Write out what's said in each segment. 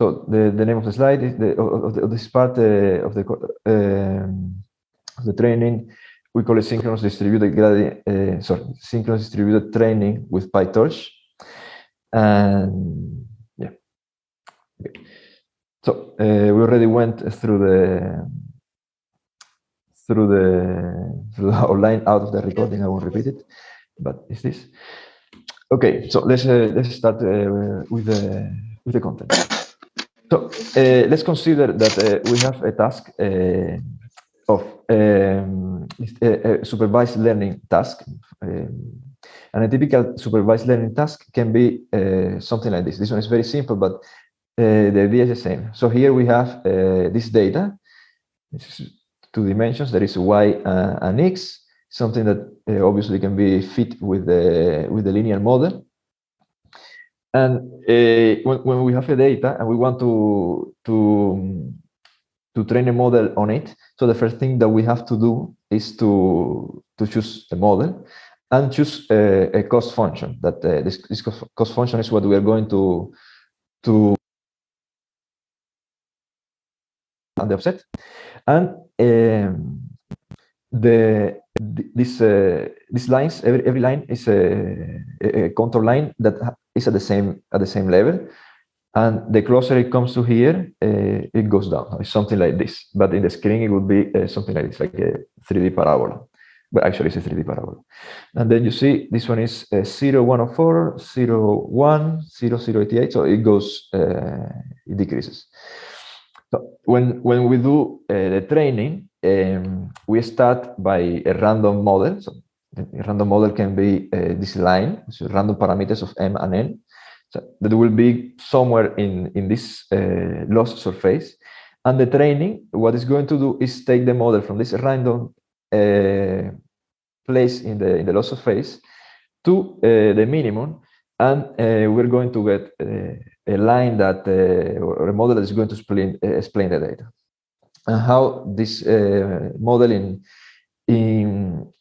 So the name of the slide is of this part of the training. We call it synchronous distributed gradient. Synchronous distributed training with PyTorch. And yeah. Okay. So we already went through the outline out of the recording. I won't repeat it, but it's this. Okay, so let's start with the content. So let's consider that we have a task of a supervised learning task, and a typical supervised learning task can be something like this. This one is very simple, but the idea is the same. So here we have this data. This is 2 dimensions. There is y and x, something that obviously can be fit with the linear model. And when we have a data and we want to train a model on it, so the first thing that we have to do is to choose a model and choose a cost function. That this cost function is what we are going to and the offset, and these lines, every line is a contour line that is at the same level, and the closer it comes to here, it goes down. It's something like this, but in the screen it would be something like this, like a 3D parabola. But actually, it's a 3D parabola. And then you see this one is 0, 104, 0, 1, 0, 0, 88. So it goes, it decreases. So when we do the training, we start by a random model. So a random model can be this line, so random parameters of m and n. So that will be somewhere in this loss surface. And the training, what it's going to do is take the model from this random place in the loss surface to the minimum, and we're going to get a line that or a model that is going to explain the data. And how this modeling in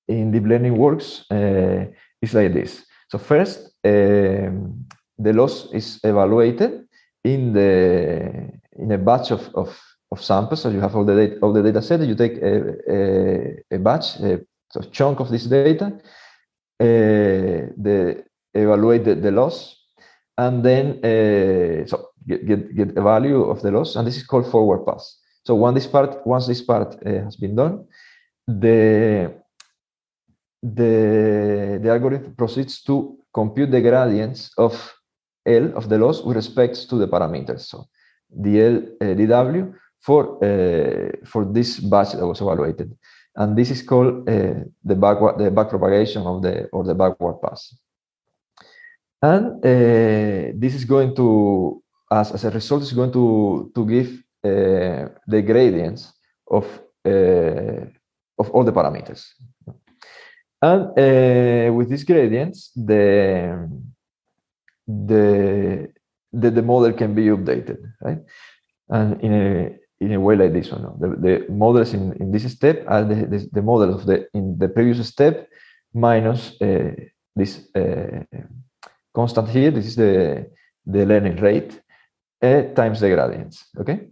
deep learning works is like this. So first, the loss is evaluated in a batch of samples. So you have all the data set. You take a batch, so chunk of this data, evaluate the loss, and then so get a value of the loss, and this is called forward pass. So once this part has been done, the algorithm proceeds to compute the gradients of L of the loss with respect to the parameters. So the dw for this batch that was evaluated, and this is called the back propagation of the backward pass. And this is going to, as a result, is going to give the gradients of all the parameters. And with these gradients, the model can be updated, right? And in a way like this one, the models in this step are the models in the previous step minus this constant here. This is the learning rate times the gradients. Okay,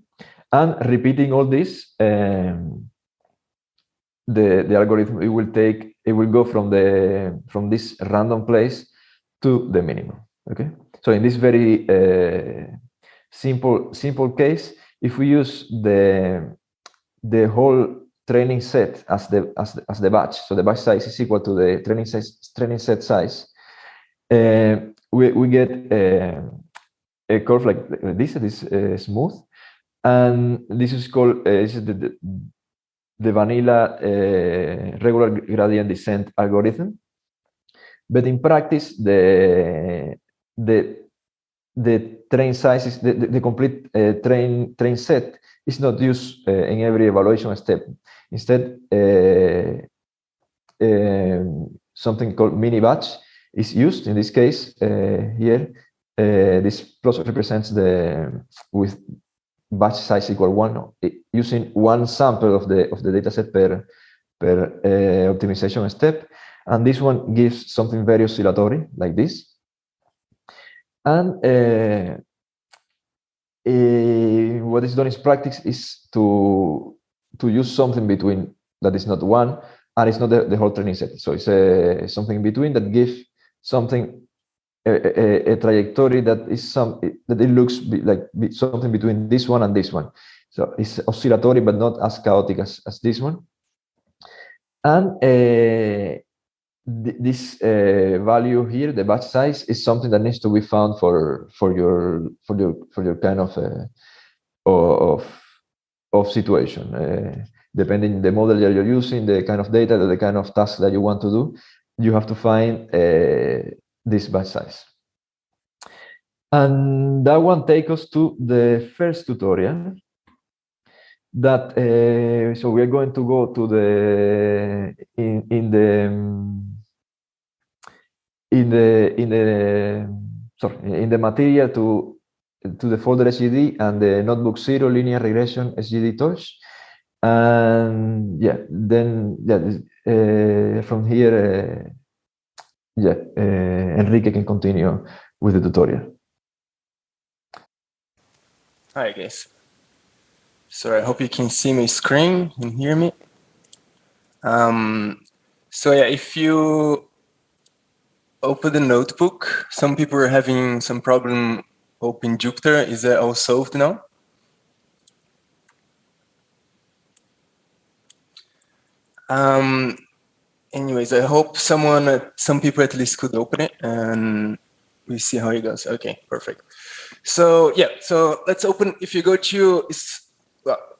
and repeating all this, the algorithm it will go from this random place to the minimum. Okay, so in this very simple case, if we use the whole training set as the batch, so the batch size is equal to the training set size, we get a curve like this. This is smooth, and this is called the vanilla regular gradient descent algorithm. But in practice, the train size is the complete train set is not used in every evaluation step. Instead, something called mini batch is used. In this case, here, this plus represents with batch size equal 1, using one sample of the data set per optimization step, and this one gives something very oscillatory like this. And what is done in practice is to use something between that is not one and it's not the whole training set. So it's something in between that gives something a trajectory that is that it looks like something between this one and this one. So it's oscillatory but not as chaotic as this one. And this value here, the batch size, is something that needs to be found for your kind of situation. Depending the model that you're using, the kind of data, the kind of task that you want to do, you have to find this batch size. And that one takes us to the first tutorial. That so we are going to go to the in the material to the folder SGD and the notebook 0 linear regression SGD torch, and then from here Enrique can continue with the tutorial. Hi guys. So I hope you can see my screen and hear me. So yeah, if you open the notebook, some people are having some problem open Jupyter. Is that all solved now? Anyways, I hope some people at least could open it and we see how it goes. Okay, perfect. So yeah, so let's open. If you go to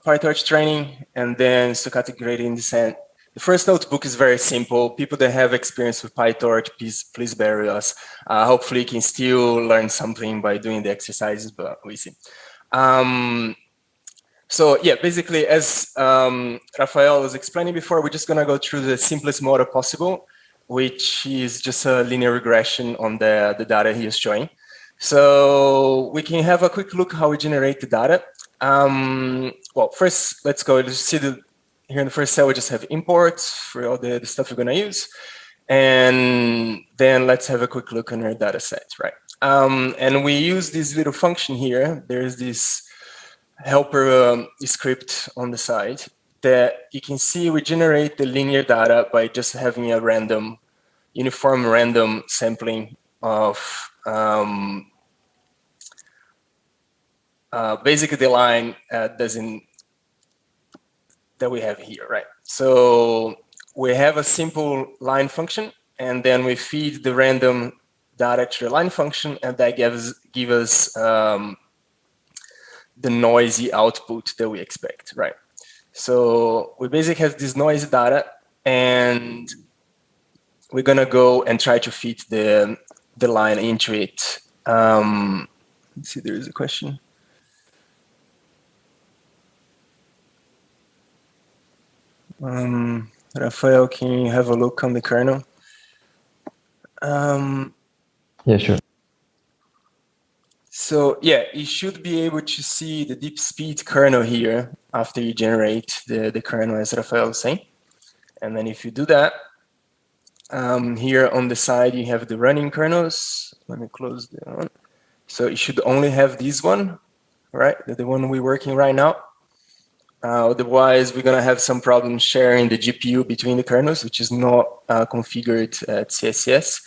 PyTorch training and then stochastic gradient descent. The first notebook is very simple. People that have experience with PyTorch, please bear with us. Hopefully you can still learn something by doing the exercises, but we see. So yeah, basically as Rafael was explaining before, we're just gonna go through the simplest model possible, which is just a linear regression on the data he is showing. So we can have a quick look how we generate the data. Well, first, let's go. Let's see here in the first cell, we just have imports for all the stuff we're going to use. And then let's have a quick look on our data set, right? And we use this little function here. There's this helper script on the side that you can see we generate the linear data by just having a uniform random sampling of basically the line that we have here, right? So we have a simple line function, and then we feed the random data to the line function, and that gives us the noisy output that we expect, right? So we basically have this noisy data, and we're gonna go and try to fit the line into it. Let's see, there is a question. Rafael, can you have a look on the kernel? Yeah, sure. So yeah, you should be able to see the deep speed kernel here after you generate the kernel, as Rafael was saying. And then if you do that, here on the side, you have the running kernels. Let me close the one. So you should only have this one, right? The one we're working right now. Otherwise, we're going to have some problems sharing the GPU between the kernels, which is not configured at CSCS.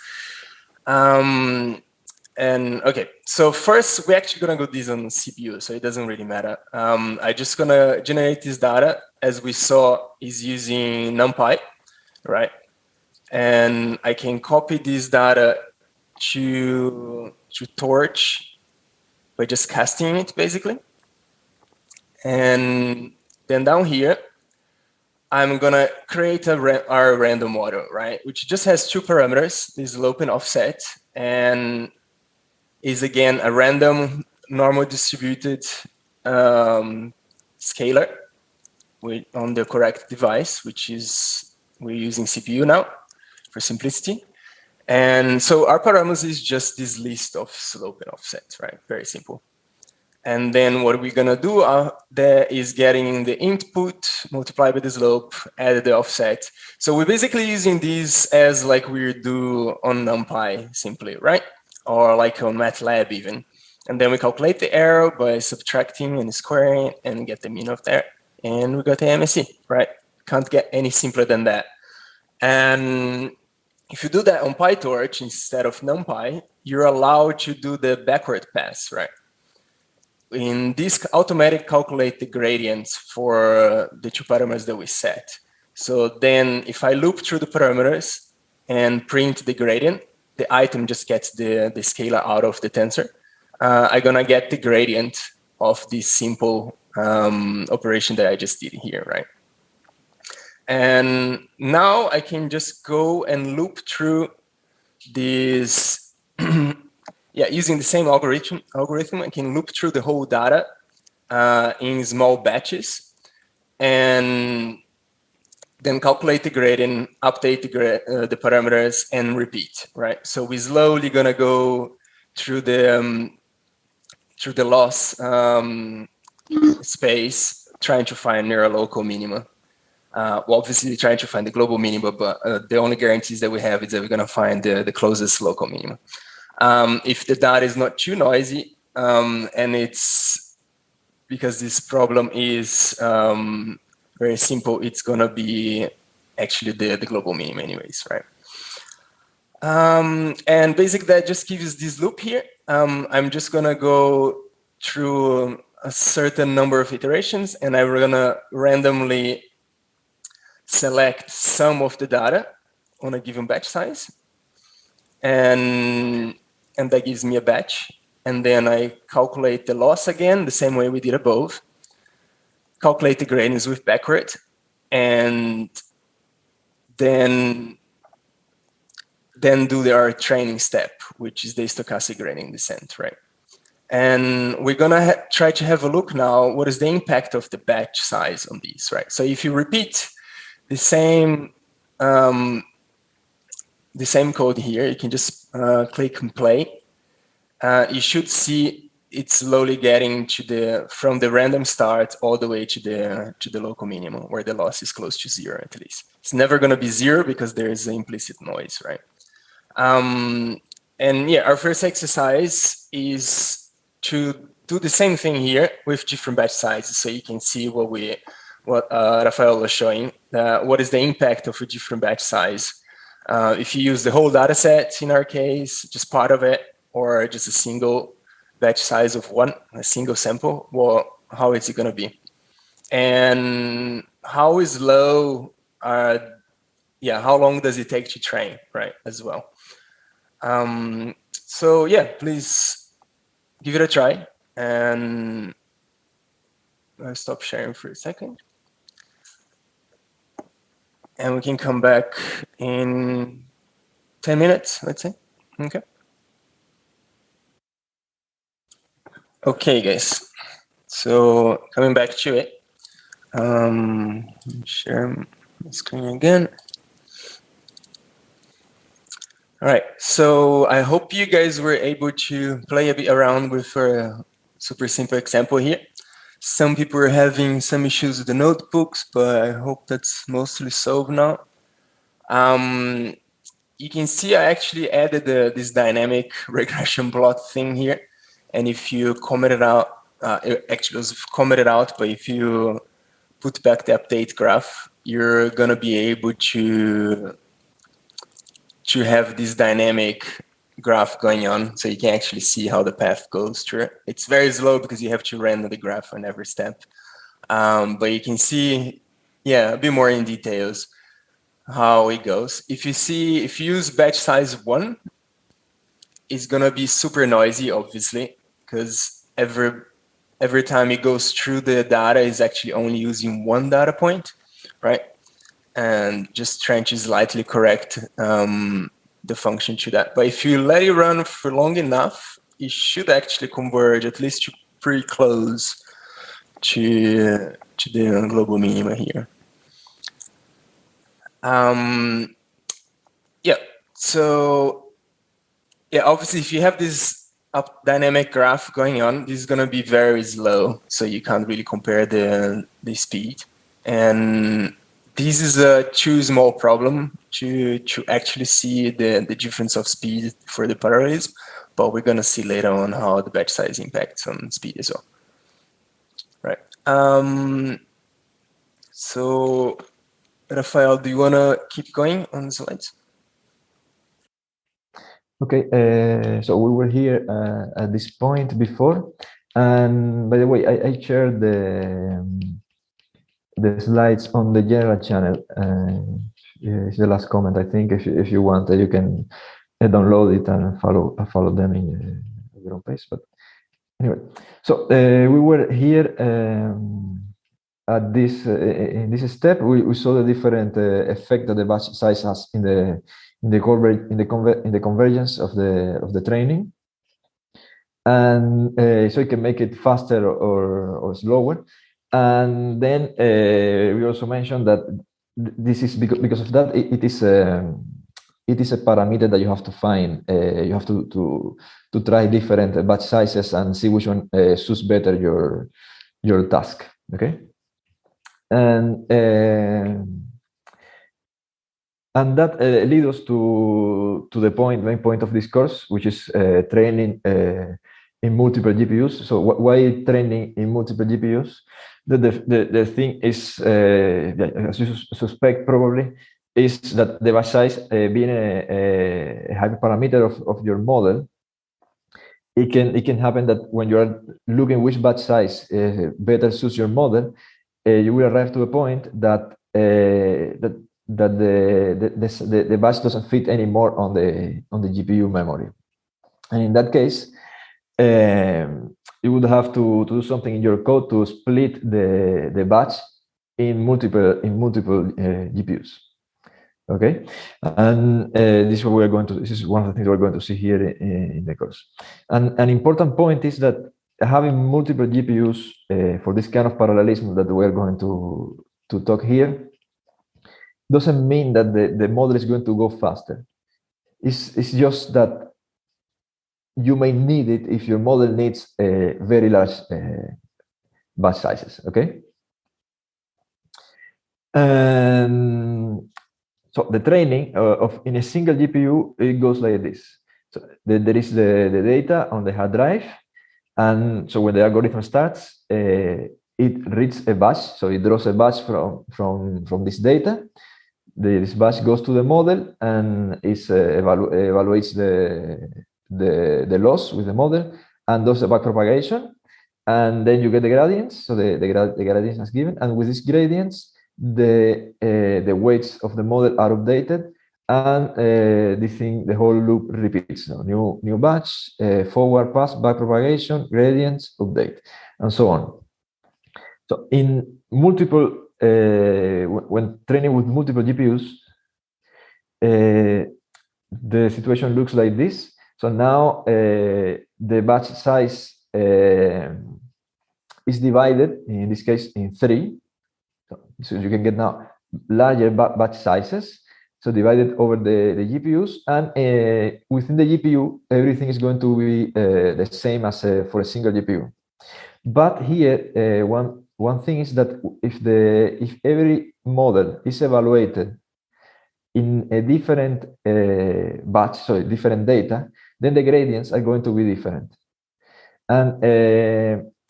And okay, so first, we're actually going to go this on CPU, so it doesn't really matter. I'm just going to generate this data, as we saw, is using NumPy, right? And I can copy this data to Torch by just casting it, basically. And then down here, I'm gonna create our random model, right? Which just has two parameters, this slope and offset, and is again a random normal distributed scalar on the correct device, which is we're using CPU now for simplicity. And so our parameters is just this list of slope and offset, right? Very simple. And then what we're gonna do there is getting the input multiplied by the slope, add the offset. So we're basically using this as like we do on NumPy simply, right? Or like on MATLAB even. And then we calculate the error by subtracting and squaring and get the mean of that. And we got the MSE, right? Can't get any simpler than that. And if you do that on PyTorch instead of NumPy, you're allowed to do the backward pass, right? In this, automatic calculate the gradients for the two parameters that we set. So then if I loop through the parameters and print the gradient, the item just gets the scalar out of the tensor. I'm gonna get the gradient of this simple operation that I just did here, right? And now I can just go and loop through this, yeah, using the same algorithm, I can loop through the whole data in small batches and then calculate the gradient, update the parameters, and repeat, right? So we're slowly gonna go through the loss space, trying to find near local minima. Well, obviously trying to find the global minima, but the only guarantees that we have is that we're gonna find the closest local minima. If the data is not too noisy, and it's because this problem is very simple, it's gonna be actually the global minimum anyways, right? And basically that just gives us this loop here. I'm just gonna go through a certain number of iterations and I'm gonna randomly select some of the data on a given batch size. And that gives me a batch. And then I calculate the loss again, the same way we did above. Calculate the gradients with backward, and then do our training step, which is the stochastic gradient descent, right? And we're gonna try to have a look now, what is the impact of the batch size on these, right? So if you repeat the same code here, you can just click and play. You should see it's slowly getting to from the random start all the way to the local minimum, where the loss is close to zero at least. It's never going to be zero because there is implicit noise, right? And yeah, our first exercise is to do the same thing here with different batch sizes, so you can see what Rafael was showing. What is the impact of a different batch size? If you use the whole data set, in our case, just part of it, or just a single batch size of a single sample, well, how is it going to be? And how is low, how long does it take to train, right, as well? So yeah, please give it a try. And I'll stop sharing for a second. And we can come back in 10 minutes, let's say. Okay. Okay, guys. So coming back to it, share my screen again. All right. So I hope you guys were able to play a bit around with a super simple example here. Some people are having some issues with the notebooks, but I hope that's mostly solved now. You can see I actually added this dynamic regression plot thing here. And if you comment it out, actually it was commented out, but if you put back the update graph, you're going to be able to have this dynamic graph going on, so you can actually see how the path goes through it. It's very slow because you have to render the graph on every step. But you can see, yeah, a bit more in details how it goes. If you use batch size 1, it's going to be super noisy, obviously, because every time it goes through the data is actually only using one data point, right? And just trying to slightly correct the function to that. But if you let it run for long enough, it should actually converge at least to pretty close to the global minima here. Yeah, so yeah, obviously if you have this dynamic graph going on, this is going to be very slow, so you can't really compare the speed. And this is a too small problem to actually see the difference of speed for the parallelism. but we're going to see later on how the batch size impacts on speed as well. Right. So, Rafael, do you want to keep going on the slides? Okay, so we were here at this point before, and by the way, I shared the slides on the general channel. It's the last comment. I think if you want, you can download it and follow them in your own pace. But anyway, so we were here at this in this step. We saw the different effect that the batch size has in the convergence of the training, and so you can make it faster or slower. And then we also mentioned that this is because of that it is a parameter that you have to find. You have to try different batch sizes and see which one suits better your task. Okay, and that leads us to the main point of this course, which is training in multiple GPUs. So why training in multiple GPUs? The thing is, as you suspect probably, is that the batch size being a hyperparameter of your model, it can happen that when you are looking which batch size better suits your model, you will arrive to a point that the batch doesn't fit anymore on the GPU memory, and in that case, you would have to do something in your code to split the batch in multiple GPUs. Okay, and this is what we're going to. This is one of the things we're going to see here in the course. And an important point is that having multiple GPUs for this kind of parallelism that we're going to talk here doesn't mean that the model is going to go faster. It's just that you may need it if your model needs very large batch sizes. Okay. So the training in a single GPU, it goes like this. So there is the data on the hard drive, and so when the algorithm starts, it reads a batch. So it draws a batch from this data. This batch goes to the model and evaluates the loss with the model and does the backpropagation, and then you get the gradients. So the gradients as given, and with these gradients, the weights of the model are updated, and the whole loop repeats. So new batch, forward pass, backpropagation, gradients, update, and so on. So in multiple when training with multiple GPUs, the situation looks like this. So now the batch size is divided, in this case, in 3. So you can get now larger batch sizes. So divided over the GPUs, and within the GPU, everything is going to be the same as for a single GPU. But here, one thing is that if every model is evaluated in a different batch, so different data, then the gradients are going to be different. And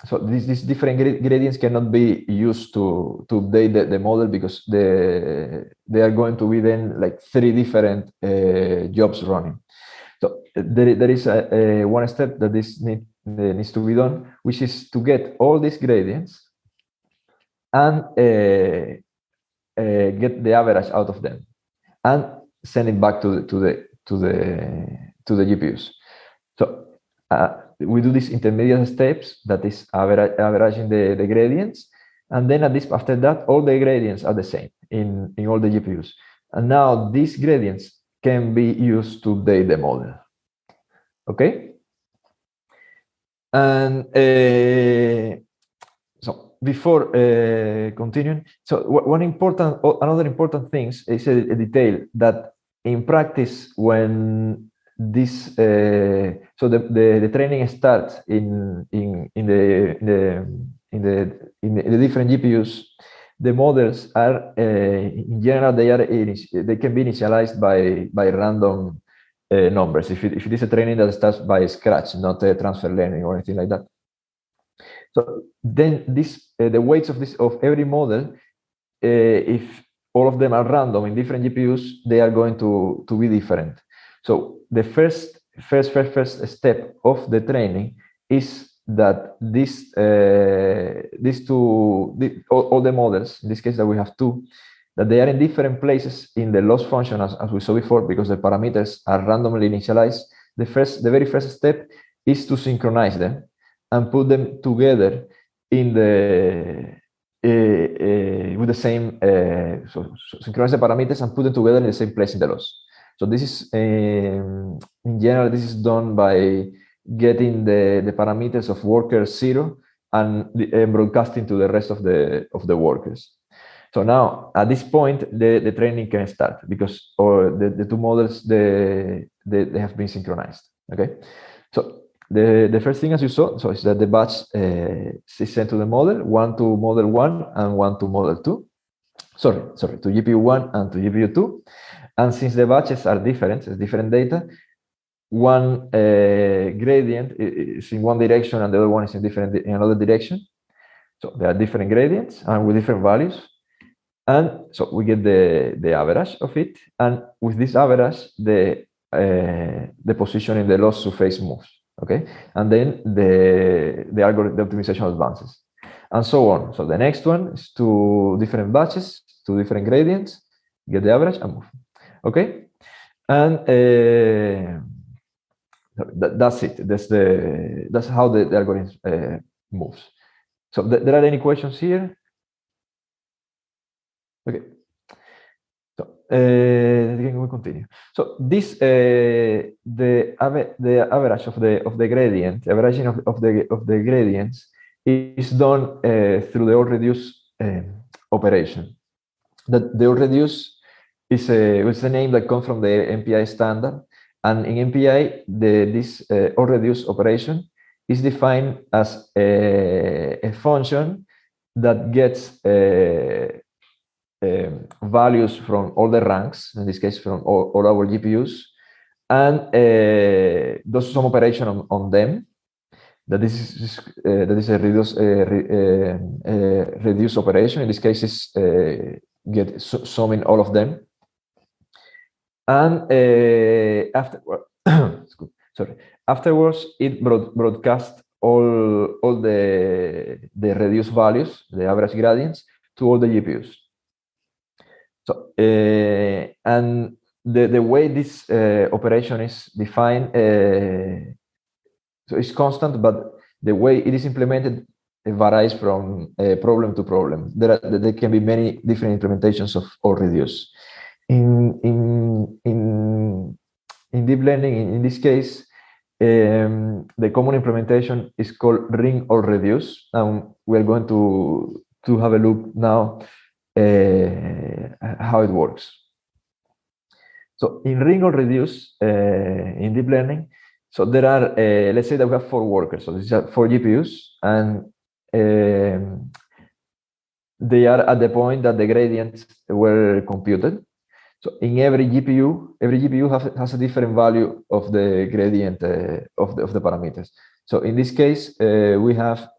so these different gradients cannot be used to update the model, because they are going to be then like 3 different jobs running. So there is one step that this needs to be done, which is to get all these gradients and get the average out of them and send it back to the GPUs. So we do these intermediate steps, that is averaging the gradients, and then after that, all the gradients are the same in all the GPUs. And now these gradients can be used to update the model. Okay. And so before continuing, so another important thing is a detail that in practice, when this so the training starts in the different GPUs, the models are in general they can be initialized by random numbers. If it is a training that starts by scratch, not a transfer learning or anything like that. So then the weights of every model, if all of them are random in different GPUs, they are going to be different. So the first step of the training is that all the models, in this case that we have two, that they are in different places in the loss function as we saw before, because the parameters are randomly initialized. The very first step is to synchronize them and put them together in with the same, so synchronize the parameters and put them together in the same place in the loss. So this is, in general, this is done by getting the parameters of worker 0 and broadcasting to the rest of the workers. So now, at this point, the training can start because the two models, they have been synchronized, okay? So the first thing, as you saw, so is that the batch is sent to the model, one to model 1 and one to model 2. Sorry, to GPU 1 and to GPU 2. And since the batches are different, it's different data, one gradient is in one direction and the other one is in another direction. So there are different gradients and with different values. And so we get the average of it. And with this average, the position in the loss surface moves. Okay, and then the algorithm, the optimization advances, and so on. So the next one is two different batches, two different gradients, get the average and move. Okay, and that's it. That's how the algorithm moves. So there are any questions here? Okay. So again, we continue. So this the average of the gradient, averaging of the gradients is done through the all reduce operation. The all reduce is a name that comes from the MPI standard, and in MPI this all reduce operation is defined as a function that gets values from all the ranks, in this case from all our GPUs, and does some operation on them. That is a reduce operation. In this case, is summing all of them. And afterwards, it broadcasts all the reduced values, the average gradients, to all the GPUs. So and the way this operation is defined, so it's constant, but the way it is implemented, it varies from problem to problem. There can be many different implementations of all reduce. In deep learning, in this case, the common implementation is called ring all reduce, and we are going to have a look now how it works. So in ring all reduce in deep learning, so there are let's say that we have 4 workers. So these are 4 GPUs, and they are at the point that the gradients were computed. So in every GPU has a different value of the gradient of the parameters. So in this case, we have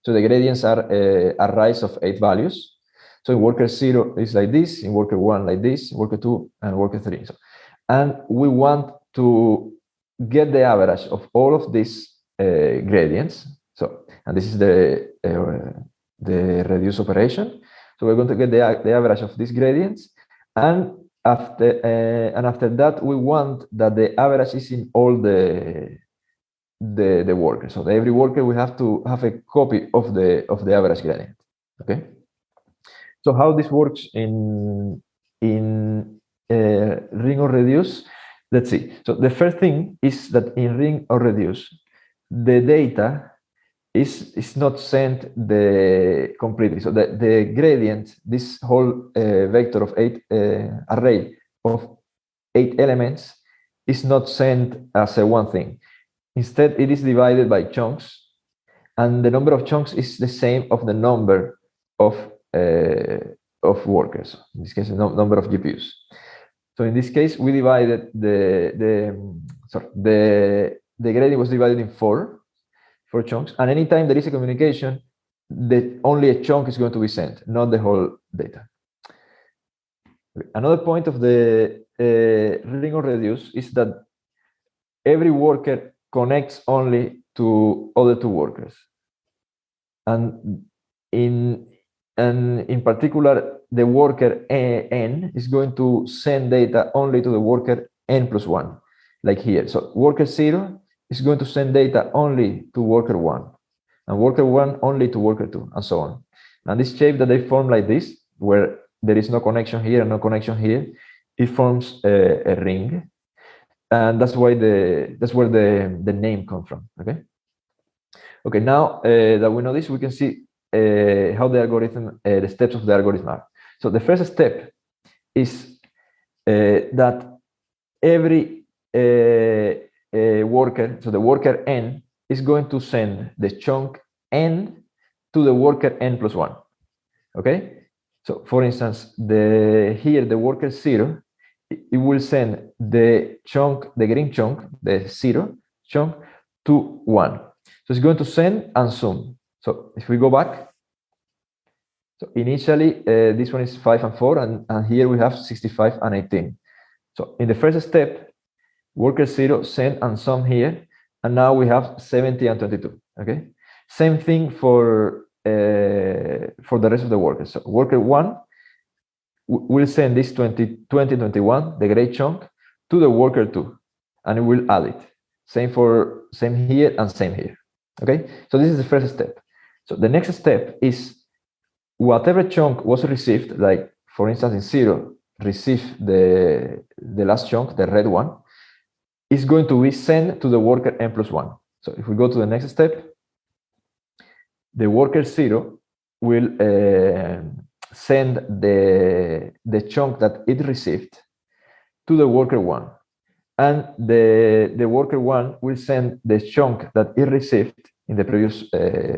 so the gradients are a rise of 8 values. So in worker 0 is like this, in worker 1 like this, in worker 2 and worker 3. So, and we want to get the average of all of these gradients. So, and this is the reduce operation. So we're going to get the average of these gradients, and after that we want that the average is in all the workers. So every worker we have to have a copy of the average gradient. Okay. So how this works in ring or reduce? Let's see. So the first thing is that in ring or reduce, the data is not sent completely. So the gradient, this whole vector of 8 array of 8 elements, is not sent as a one thing. Instead, it is divided by chunks, and the number of chunks is the same of the number of workers. In this case, the number of GPUs. So in this case, we divided the gradient was divided in four chunks, and anytime there is a communication, only a chunk is going to be sent, not the whole data. Another point of the ring of reduce is that every worker connects only to other two workers, and in particular, the worker n is going to send data only to the worker n plus 1, like here. So worker 0 is going to send data only to worker 1, and worker 1 only to worker 2, and so on. And this shape that they form like this, where there is no connection here and no connection here, it forms a ring, and that's why that's where the name comes from. Okay, now that we know this, we can see how the algorithm, the steps of the algorithm are. So the first step is that every worker, so the worker n, is going to send the chunk n to the worker n plus 1. Okay, so for instance, here the worker 0, it will send the chunk, the green chunk, the 0 chunk, to 1. So it's going to send and sum. So if we go back, so initially this one is 5 and 4, and here we have 65 and 18. So in the first step, worker 0 send and sum here, and now we have 70 and 22. Okay, same thing for the rest of the workers. So worker 1 will send this 20, 21, the gray chunk, to the worker 2, and it will add it. Same here and same here. Okay, so this is the first step. So the next step is whatever chunk was received, like for instance in 0, receive the last chunk, the red one, is going to be sent to the worker n plus 1. So if we go to the next step, the worker 0 will send the chunk that it received to the worker 1, and the worker 1 will send the chunk that it received in the previous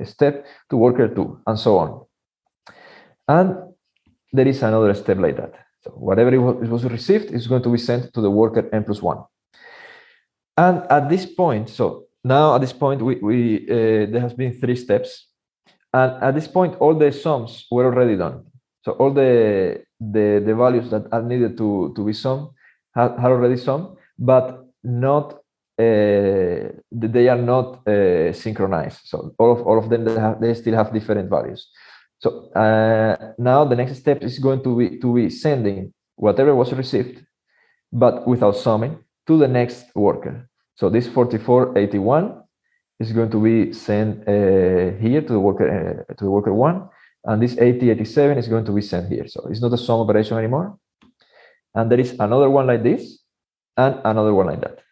step to worker 2, and so on. And there is another step like that. So whatever it was received is going to be sent to the worker n plus 1. And at this point, so now at this point, there has been 3 steps, and at this point, all the sums were already done. So all the values that are needed to be summed had already summed, but not they are not synchronized. So all of them, they still have different values. So now the next step is going to be sending whatever was received, but without summing, to the next worker. So this 4481 is going to be sent here to the worker 1, and this 8087 is going to be sent here. So it's not a sum operation anymore. And there is another one like this, and another one like that.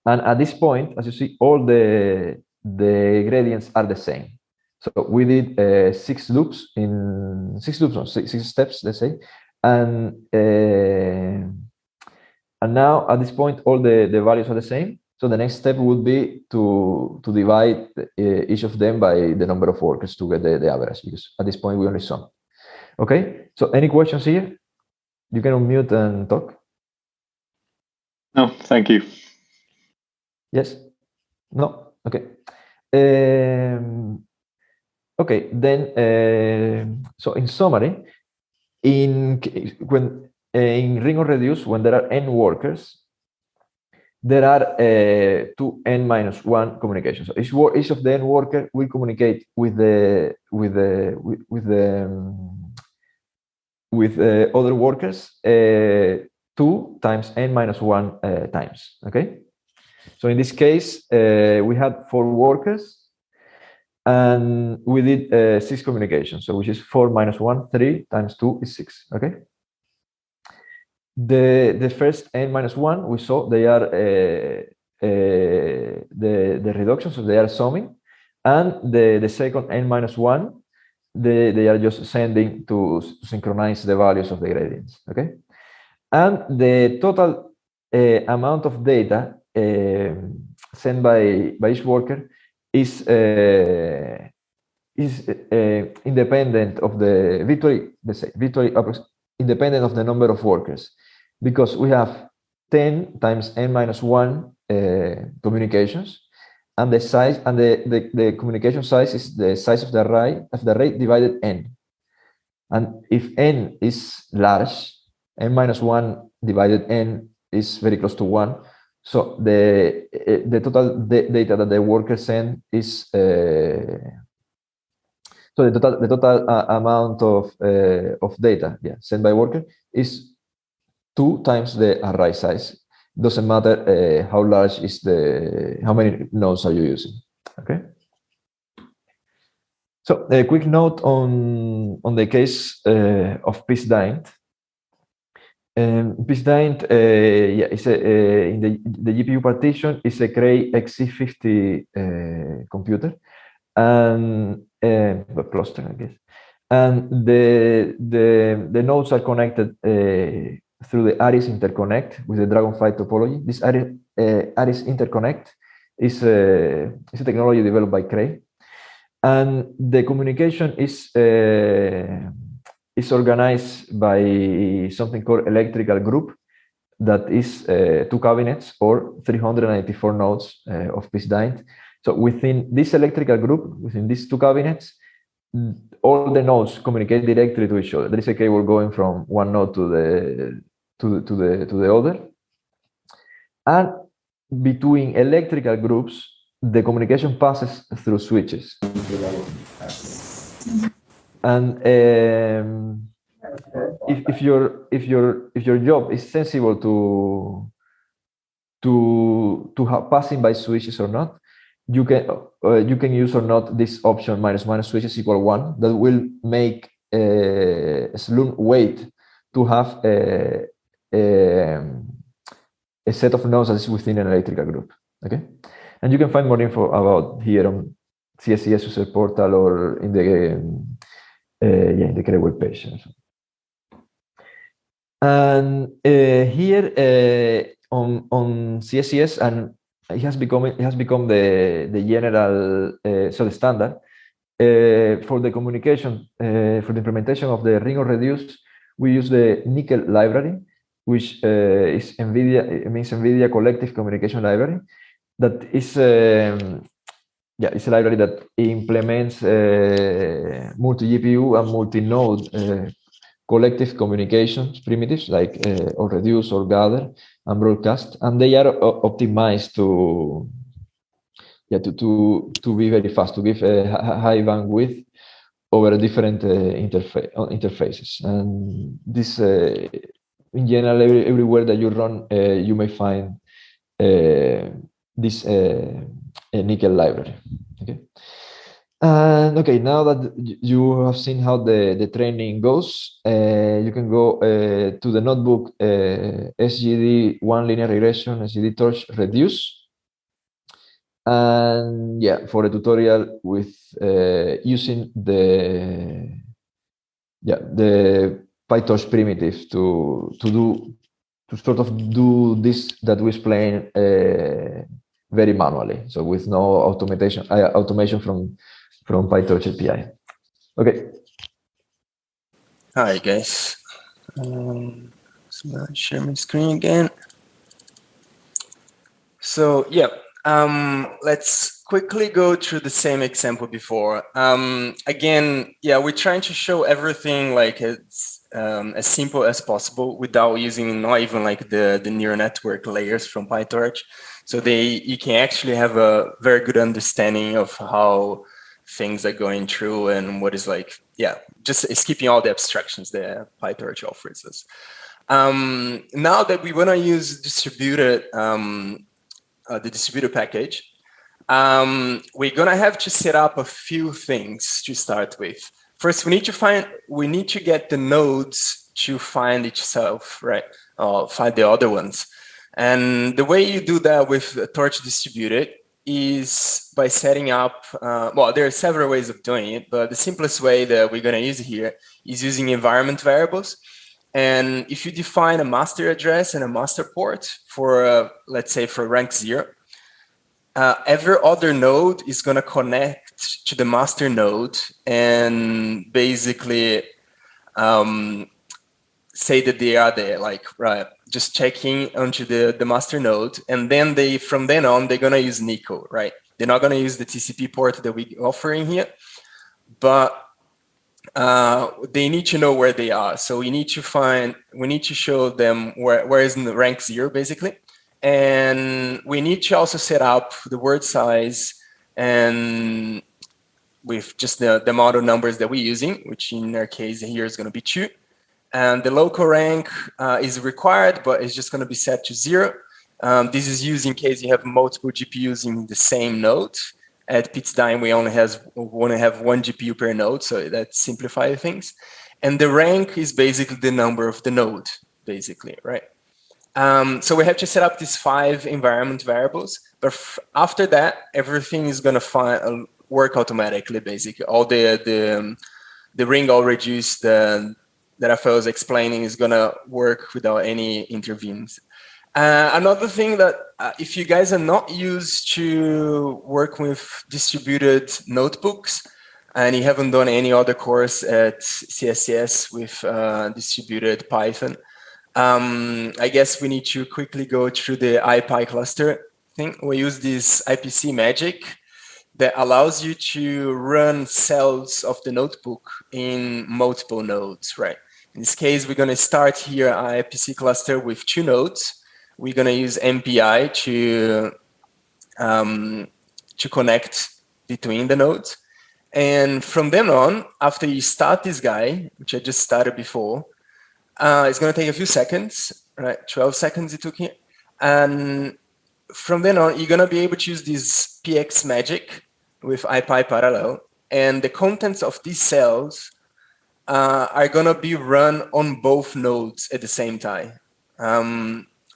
And at this point, as you see, all the gradients are the same. So we did 6 loops, 6 steps, let's say, and now at this point, all the values are the same. So the next step would be to divide each of them by the number of workers to get the average, because at this point we only sum. Okay, so any questions here? You can unmute and talk. No, thank you. Yes? No? Okay. Okay, then, so in summary, in ring of reduce, when there are n workers, there are 2 n minus 1 communications. So each of the n worker will communicate with other workers 2 times n minus 1 times. Okay. So in this case, we had 4 workers, and we did 6 communications. So which is 4 minus 1, 3 times 2 is 6. Okay. The first n minus 1, we saw they are the reduction, so they are summing, and the second n minus 1, they are just sending to synchronize the values of the gradients. Okay, and the total amount of data sent by each worker is independent of the virtually independent of the number of workers, because we have 10 times n minus 1 communications, and the size and the communication size is the size of the array divided n. And if n is large, n minus 1 divided n is very close to 1. So the total data that the worker send is so the total amount of data sent by worker is 2 times the array size. Doesn't matter how large is how many nodes are you using. Okay. So a quick note on the case of Piz Daint. Piz Daint, is in the GPU partition is a Cray XC50 computer, and cluster, I guess. And the nodes are connected through the Aris interconnect with the Dragonfly topology. This Aris interconnect is a technology developed by Cray, and the communication is organized by something called electrical group, that is 2 cabinets or 394 nodes of Piz Daint. So within this electrical group, within these 2 cabinets, all the nodes communicate directly to each other. There is a cable going from one node to the other, and between electrical groups, the communication passes through switches. And if your job is sensible to passing by switches or not, you can use or not this option minus switches equal 1, that will make Sloan wait to have a set of nodes that is within an electrical group. Okay, and you can find more info about here on CSCS user portal or in the Cray web page. And here on CSCS, and it has become the general so the standard for the communication for the implementation of the ring or reduce. We use the NICL library, which is NVIDIA Collective Communication Library. That is it's a library that implements multi-GPU and multi-node collective communications primitives like or reduce or gather and broadcast, and they are optimized to be very fast, to give a high bandwidth over different interfaces. And this, in general, everywhere that you run, you may find this NICL library. Okay. And okay, now that you have seen how the training goes, you can go to the notebook SGD1 linear regression, SGD torch reduce. And for a tutorial with using the PyTorch primitive to sort of do this that we explained very manually, so with no automation from PyTorch API. Okay. Hi guys. So share my screen again. So let's quickly go through the same example before. Again, we're trying to show everything like as simple as possible without using not even like the neural network layers from PyTorch. So you can actually have a very good understanding of how things are going through and what is like, just skipping all the abstractions that PyTorch offers us. Now that we want to use distributed, the distributed package, we're gonna have to set up a few things to start with. First, we need to get the nodes to find itself, right? Or find the other ones. And the way you do that with Torch distributed is by setting up, well, there are several ways of doing it, but the simplest way that we're going to use here is using environment variables. And if you define a master address and a master port for, let's say, for rank 0, every other node is going to connect to the master node and basically say that they are there, like, right, just checking onto the master node, and then from then on, they're gonna use NICL, right? They're not gonna use the TCP port that we offer in here, but they need to know where they are. So we need to show them where is in the rank 0, basically. And we need to also set up the word size and with just the amount of numbers that we're using, which in our case here is going to be 2. And the local rank is required, but it's just going to be set to 0. This is used in case you have multiple GPUs in the same node. At Piz Daint, we only have one GPU per node, so that simplifies things. And the rank is basically the number of the node, basically, right? So we have to set up these 5 environment variables, but after that, everything is going to work automatically, basically. All the ring all reduced that Rafael was explaining is going to work without any intervenes. Another thing that if you guys are not used to work with distributed notebooks and you haven't done any other course at CSCS with distributed Python, I guess we need to quickly go through the IPy cluster thing. We use this IPC magic that allows you to run cells of the notebook in multiple nodes, right? In this case, we're going to start here our IPC cluster with 2 nodes. We're going to use MPI to connect between the nodes. And from then on, after you start this guy, which I just started before, it's going to take a few seconds, right? 12 seconds it took here. And from then on, you're going to be able to use this PX magic with IPy parallel. And the contents of these cells are going to be run on both nodes at the same time.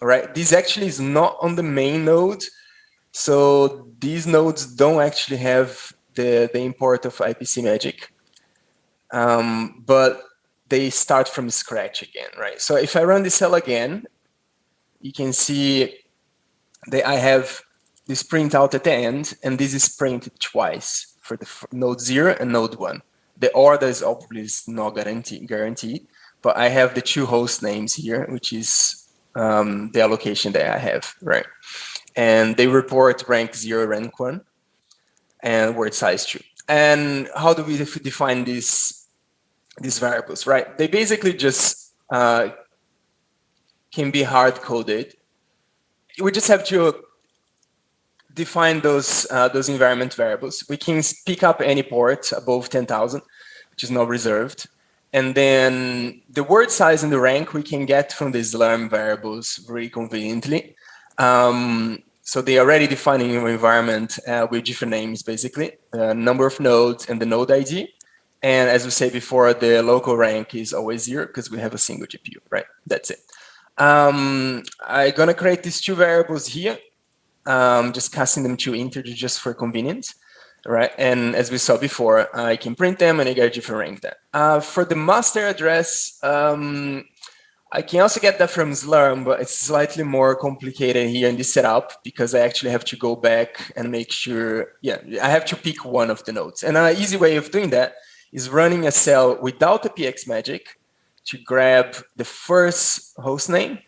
Right? This actually is not on the main node. So these nodes don't actually have the import of IPC magic. But they start from scratch again, right? So if I run this cell again, you can see that I have this printout at the end, and this is printed twice for the node 0 and node 1. The order is obviously not guaranteed, but I have the 2 host names here, which is the allocation that I have, right? And they report rank 0, rank 1, and word size 2. And how do we define these variables, right? They basically just can be hard-coded. We just have to define those environment variables. We can pick up any port above 10,000, which is not reserved. And then the word size and the rank we can get from the Slurm variables very conveniently. So they are already defining your environment with different names, basically, number of nodes and the node ID. And as we said before, the local rank is always 0 because we have a single GPU, right? That's it. I'm going to create these 2 variables here, just casting them to integer just for convenience. Right, and as we saw before, I can print them and I get a different rank there. For the master address, I can also get that from Slurm, but it's slightly more complicated here in this setup because I actually have to go back and make sure, I have to pick one of the nodes. And an easy way of doing that is running a cell without the PX magic to grab the first host name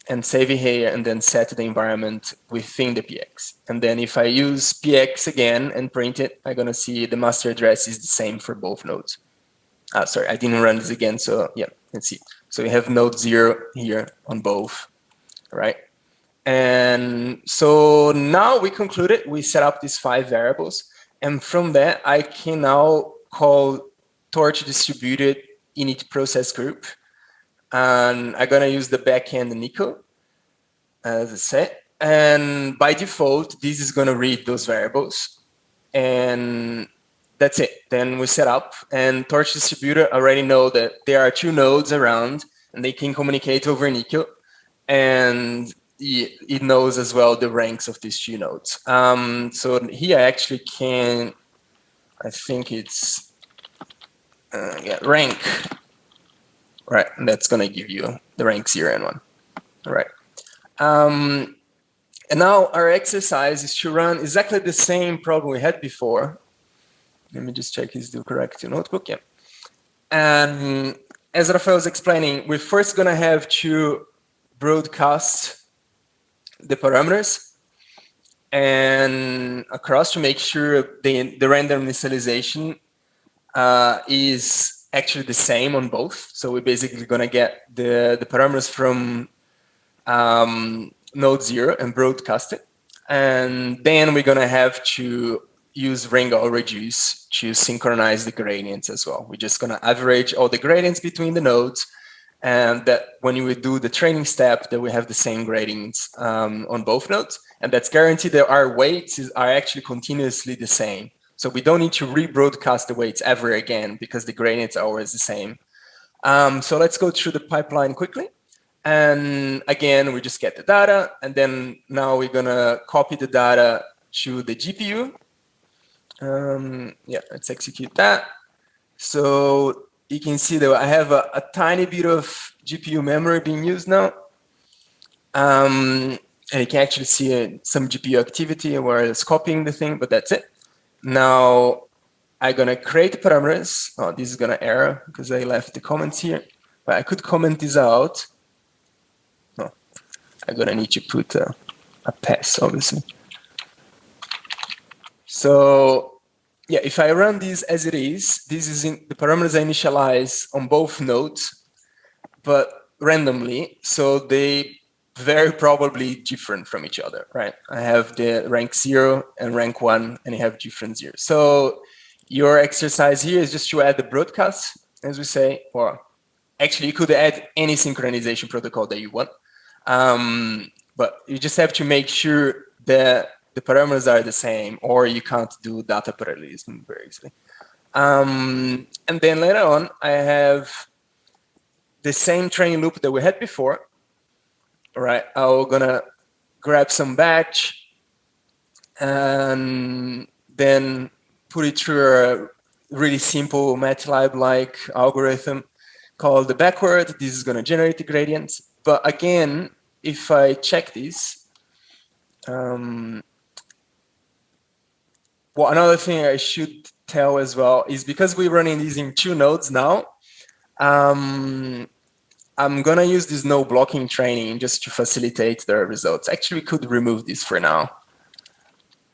and save it here and then set the environment within the PX. And then if I use PX again and print it, I'm going to see the master address is the same for both nodes. Sorry, I didn't run this again, so yeah, let's see. So we have node 0 here on both, right? And so now we concluded, we set up these 5 variables. And from that, I can now call torch distributed init process group. And I'm going to use the backend NICL, as I said. And by default, this is going to read those variables. And that's it. Then we set up. And Torch Distributor already know that there are 2 nodes around, and they can communicate over NICL. And it knows as well the ranks of these 2 nodes. So here I actually can, I think it's rank. Right, and that's going to give you the rank 0 and 1. All right. And now our exercise is to run exactly the same problem we had before. Let me just check is the correct notebook. Yeah. And as Rafael was explaining, we're first going to have to broadcast the parameters and across to make sure the random initialization is actually the same on both. So we're basically going to get the parameters from node 0 and broadcast it. And then we're going to have to use ring or reduce to synchronize the gradients as well. We're just going to average all the gradients between the nodes, and that when we do the training step, that we have the same gradients on both nodes. And that's guaranteed that our weights are actually continuously the same. So we don't need to rebroadcast the weights ever again because the gradients are always the same. So let's go through the pipeline quickly. And again, we just get the data. And then now we're going to copy the data to the GPU. Yeah, let's execute that. So you can see that I have a tiny bit of GPU memory being used now. And you can actually see some GPU activity where it's copying the thing, but that's it. Now I'm going to create the parameters. Oh, this is going to error because I left the comments here. But I could comment this out. No, I'm going to need to put a pass, obviously. So yeah, if I run this as it is, this is the parameters I initialize on both nodes, but randomly. So they very probably different from each other, right? I have the rank 0 and rank 1, and you have different zeros. So your exercise here is just to add the broadcast, as we say, or actually you could add any synchronization protocol that you want. But you just have to make sure that the parameters are the same, or you can't do data parallelism very easily. And then later on, I have the same training loop that we had before. All right, I'm gonna grab some batch and then put it through a really simple MATLAB-like algorithm called the backward. This is gonna generate the gradients. But again, if I check this, well, another thing I should tell as well is because we're running these in 2 nodes now, I'm going to use this no blocking training just to facilitate the results. Actually, we could remove this for now.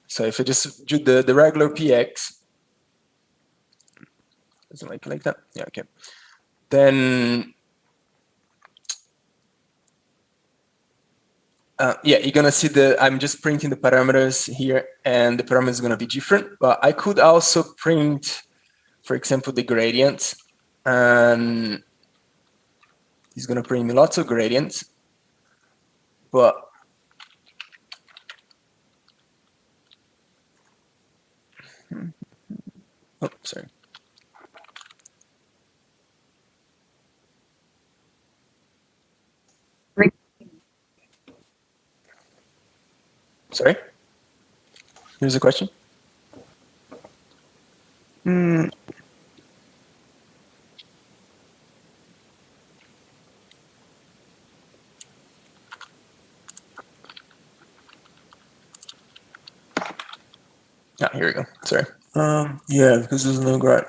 So if I just do the regular PX, doesn't like that? Yeah, okay. Then, yeah, you're going to see I'm just printing the parameters here, and the parameters are going to be different. But I could also print, for example, the gradient, and he's going to print me lots of gradients. But oh, sorry. Sorry? Here's a question. Here we go. Sorry. Yeah, because there's no grad.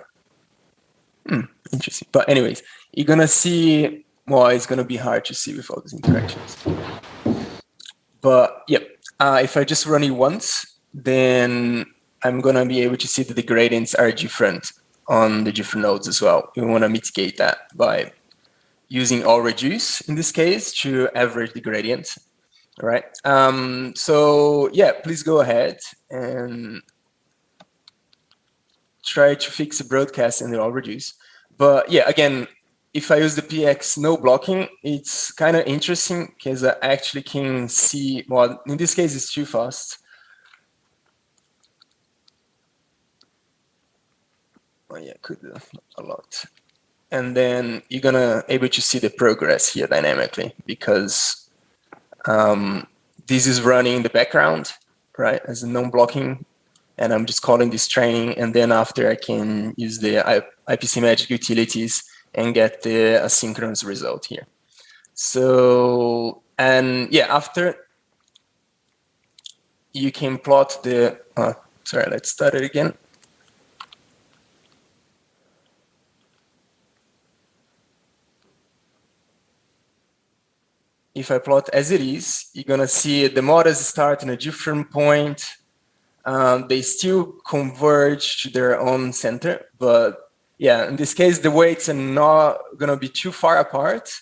Interesting. But anyways, you're gonna see. Well, it's gonna be hard to see with all these interactions. But yeah, if I just run it once, then I'm gonna be able to see that the gradients are different on the different nodes as well. We want to mitigate that by using all reduce in this case to average the gradient. All right. So yeah, please go ahead and try to fix the broadcast and the all reduce. But yeah, again, if I use the PX no blocking, it's kind of interesting because I actually can see, well, in this case, it's too fast. Oh yeah, could do a lot. And then you're gonna able to see the progress here dynamically because this is running in the background, right, as a non-blocking. And I'm just calling this training, and then after I can use the IPC magic utilities and get the asynchronous result here. So, and yeah, after you can plot the, sorry, let's start it again. if I plot as it is, you're gonna see the models start in a different point. They still converge to their own center, but yeah, in this case, the weights are not gonna be too far apart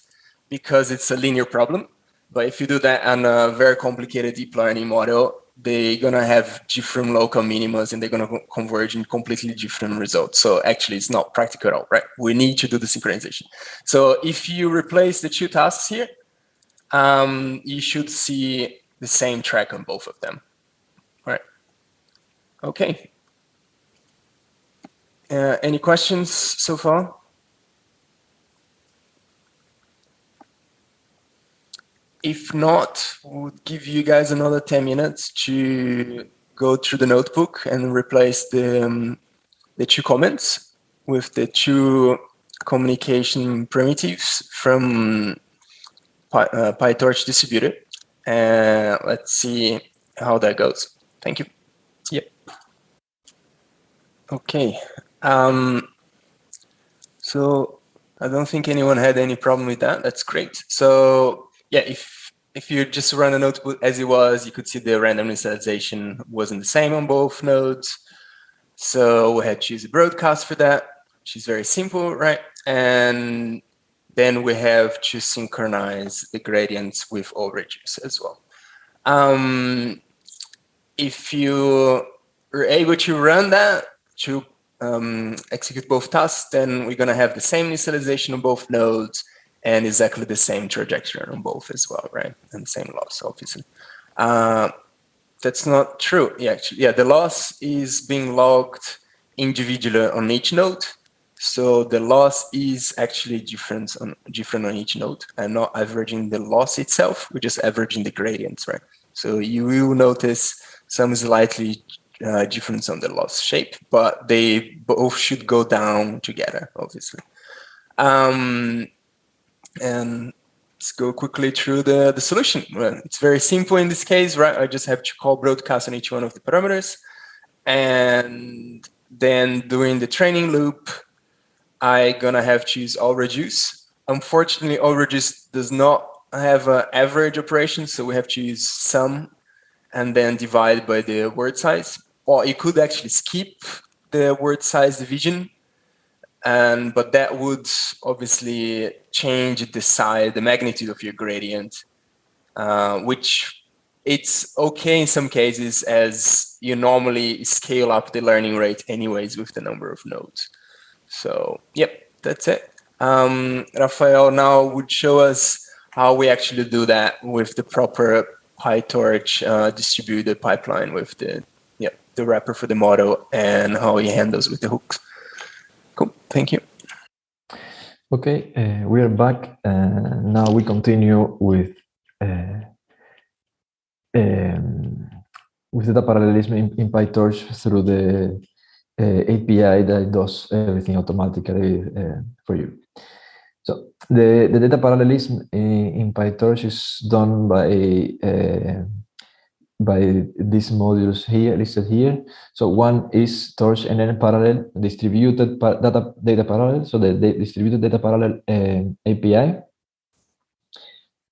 because it's a linear problem. But if you do that on a very complicated deep learning model, they're gonna have different local minimas and they're gonna converge in completely different results. So actually it's not practical at all, right? We need to do the synchronization. So if you replace the two tasks here, you should see the same track on both of them. All right. Okay. Any questions so far? If not, we'll give you guys another 10 minutes to go through the notebook and replace the two comments with the two communication primitives from PyTorch distributed. And let's see how that goes. Thank you. Yep. Okay. So I don't think anyone had any problem with that. That's great. So yeah, if you just run the notebook as it was, you could see the random initialization wasn't the same on both nodes. So we had to use a broadcast for that, which is very simple, right? And then we have to synchronize the gradients with overages as well. If you are able to run that to execute both tasks, then we're gonna have the same initialization on both nodes and exactly the same trajectory on both as well, right? And the same loss, obviously. That's not true. Yeah, actually, yeah, the loss is being logged individually on each node. So the loss is actually different on each node. I'm not averaging the loss itself, we're just averaging the gradients, right? So you will notice some slightly difference on the loss shape, but they both should go down together, obviously. And let's go quickly through the solution. Well, it's very simple in this case, right? I just have to call broadcast on each one of the parameters. And then during the training loop, I'm gonna have to use all reduce. Unfortunately, all reduce does not have an average operation, so we have to use sum and then divide by the word size. Or you could actually skip the word size division, but that would obviously change the size, the magnitude of your gradient, which it's okay in some cases as you normally scale up the learning rate anyways with the number of nodes. So, yep, that's it. Rafael now would show us how we actually do that with the proper PyTorch distributed pipeline with the wrapper for the model and how he handles with the hooks. Cool, thank you. Okay, we are back. Now we continue with data parallelism in PyTorch through the API that does everything automatically for you. So the data parallelism in PyTorch is done by these modules here listed here. So one is torch NN parallel distributed data parallel. So the distributed data parallel API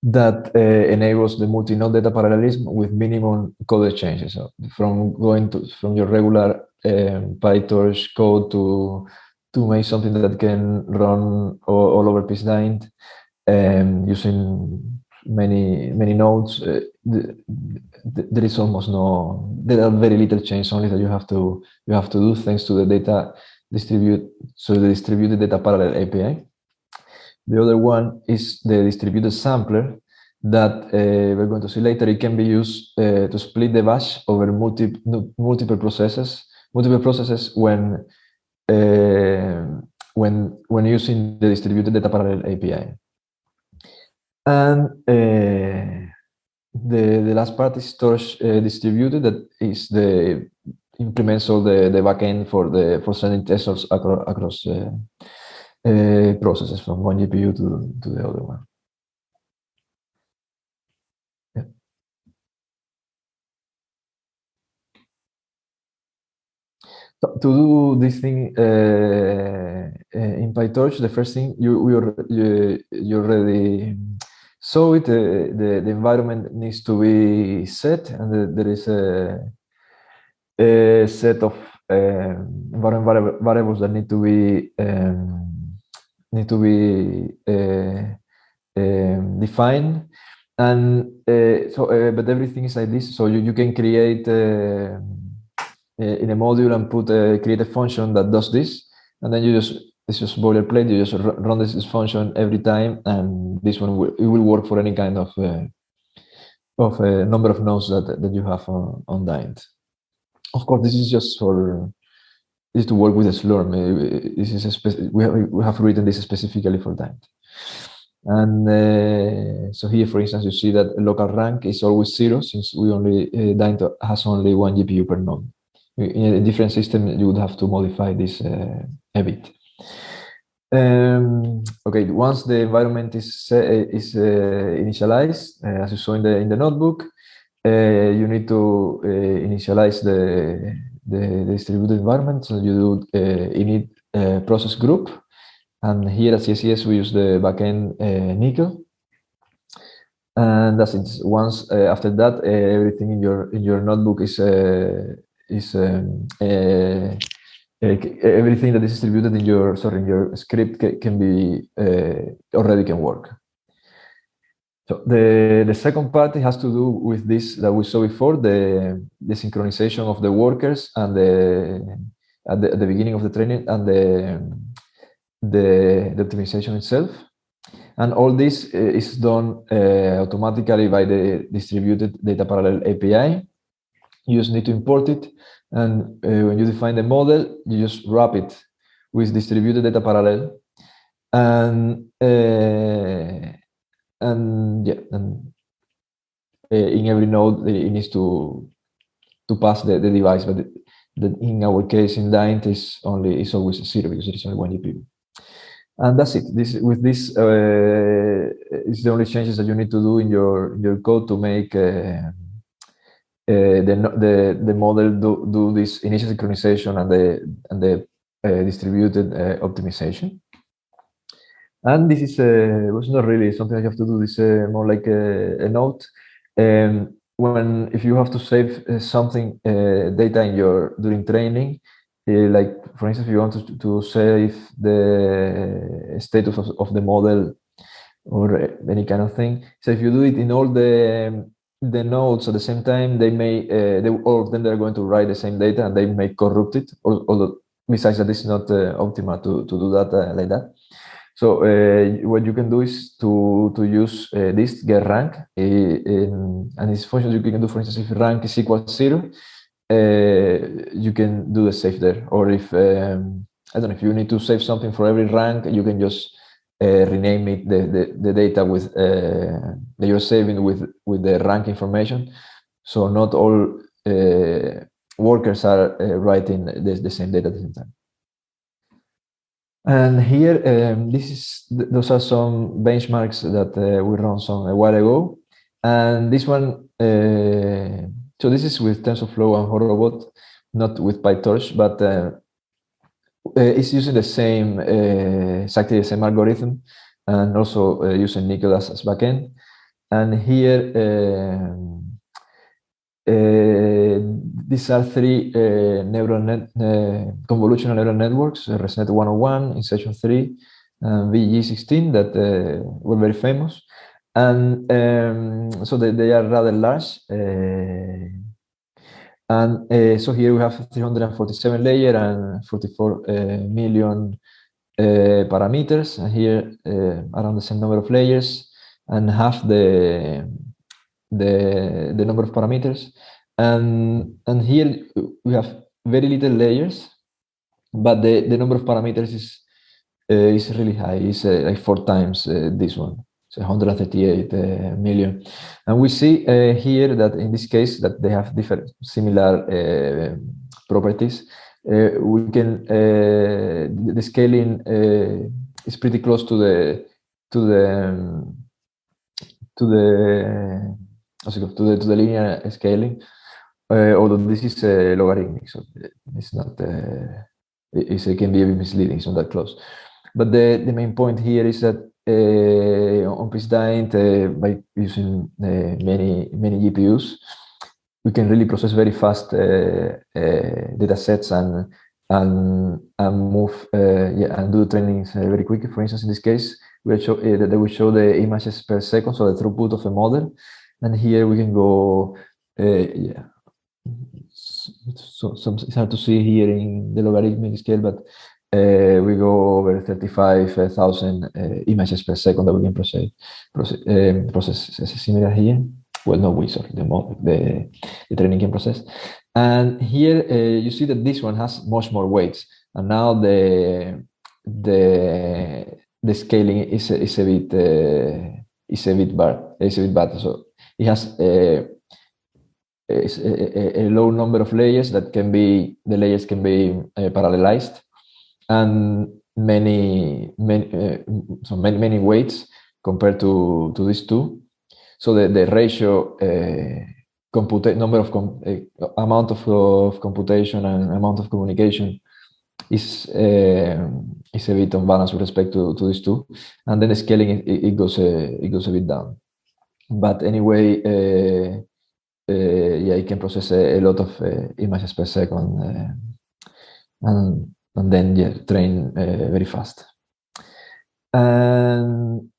that enables the multi-node data parallelism with minimum code changes. So from your regular PyTorch code to make something that can run all over Piz Daint using many nodes. There is almost there are very little change, only that you have to do thanks to the distributed data parallel API. The other one is the distributed sampler that we're going to see later. It can be used to split the batch over multiple processes when using the distributed data parallel API. And the last part is Torch distributed, that is implements all the backend for sending testers across processes from one GPU to the other one. Yeah. So to do this thing in PyTorch, the first thing you already so the environment needs to be set, and there is a set of variables that need to be defined, and but everything is like this. So you can create in a module and create a function that does this, and then it's just boilerplate. You just run this function every time, and this one will work for any kind of number of nodes that you have on Daint. Of course, this is just to work with a Slurm. This is we have written this specifically for Daint. And so here, for instance, you see that local rank is always 0, since Daint has only 1 GPU per node. In a different system, you would have to modify this a bit. Okay, once the environment is initialized, as you saw in the notebook, you need to initialize the distributed environment. So you do init process group, and here at CSCS we use the backend NICL, and that's it. Once after that, everything in your notebook is everything that is distributed in your script can be already can work. So the second part has to do with this that we saw before, the synchronization of the workers and at the beginning of the training, and the optimization itself. And all this is done automatically by the distributed data parallel API. You just need to import it, and when you define the model, you just wrap it with distributed data parallel, and in every node it needs to pass the device, but in our case in Daint is always 0 because it is only 1 GPU. And that's it. This is the only changes that you need to do in your code to make the model do this initial synchronization and the distributed optimization. And this was not really something I have to do. This more like a note. If you have to save something data during training, like for instance, if you want to save the status of the model or any kind of thing, so if you do it in all the nodes at the same time, they may all of them they're going to write the same data, and they may corrupt it. Although besides that, it's not optimal to do that like that. So what you can do is to use this get rank, and this function you can do, for instance, if rank is equal to 0, you can do the save there. Or if I don't know, if you need to save something for every rank, you can just rename it the data with that you're saving with the rank information. So not all workers are writing the same data at the same time. And here, those are some benchmarks that we ran a while ago. And this one, so this is with TensorFlow and Horobot, not with PyTorch, but it's using the same, exactly the same algorithm, and also using NICL as backend. And here, these are 3 convolutional neural networks, ResNet 101, Insertion 3, and VG16 that were very famous. And so they are rather large. And so here we have 347 layers and 44 million parameters, and here around the same number of layers and half the number of parameters, and here we have very little layers, but the number of parameters is really high. It's like 4 times this one. So 138 million, and we see here that in this case that they have different similar properties. We can the scaling is pretty close to the linear scaling, although this is logarithmic, so it's not. It can be a bit misleading. It's not that close. But the main point here is that on Piz Daint by using many GPUs. We can really process very fast data sets and move and do trainings very quickly. For instance, in this case, we show that we show the images per second, so the throughput of a model, and here we can go. So it's hard to see here in the logarithmic scale, but we go over 35,000 images per second that we can process similar here. Well, no, the training can process. And here you see that this one has much more weights, and now the scaling is a bit bad. So it has a low number of layers that can be parallelized, and many weights compared to these two. So the ratio amount of computation and amount of communication is a bit unbalanced with respect to these two, and then the scaling it goes a bit down. But anyway, it can process a lot of images per second, and then train very fast. And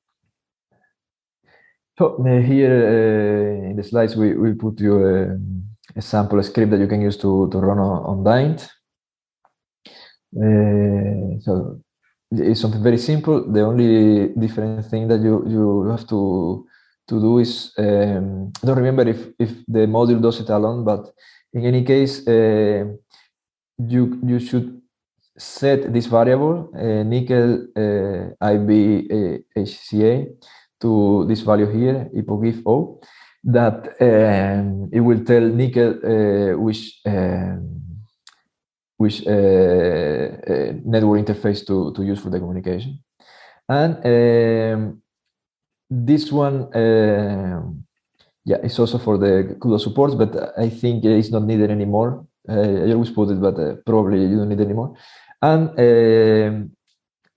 so here in the slides we put you a sample script that you can use to run on Daint. So it's something very simple. The only different thing that you have to do is I don't remember if the module does it alone, but in any case you should set this variable NICL IB HCA to this value here, hypogif O, that it will tell NICL which network interface to use for the communication. And this one, it's also for the CUDA support, but I think it's not needed anymore. I always put it, but probably you don't need it anymore. And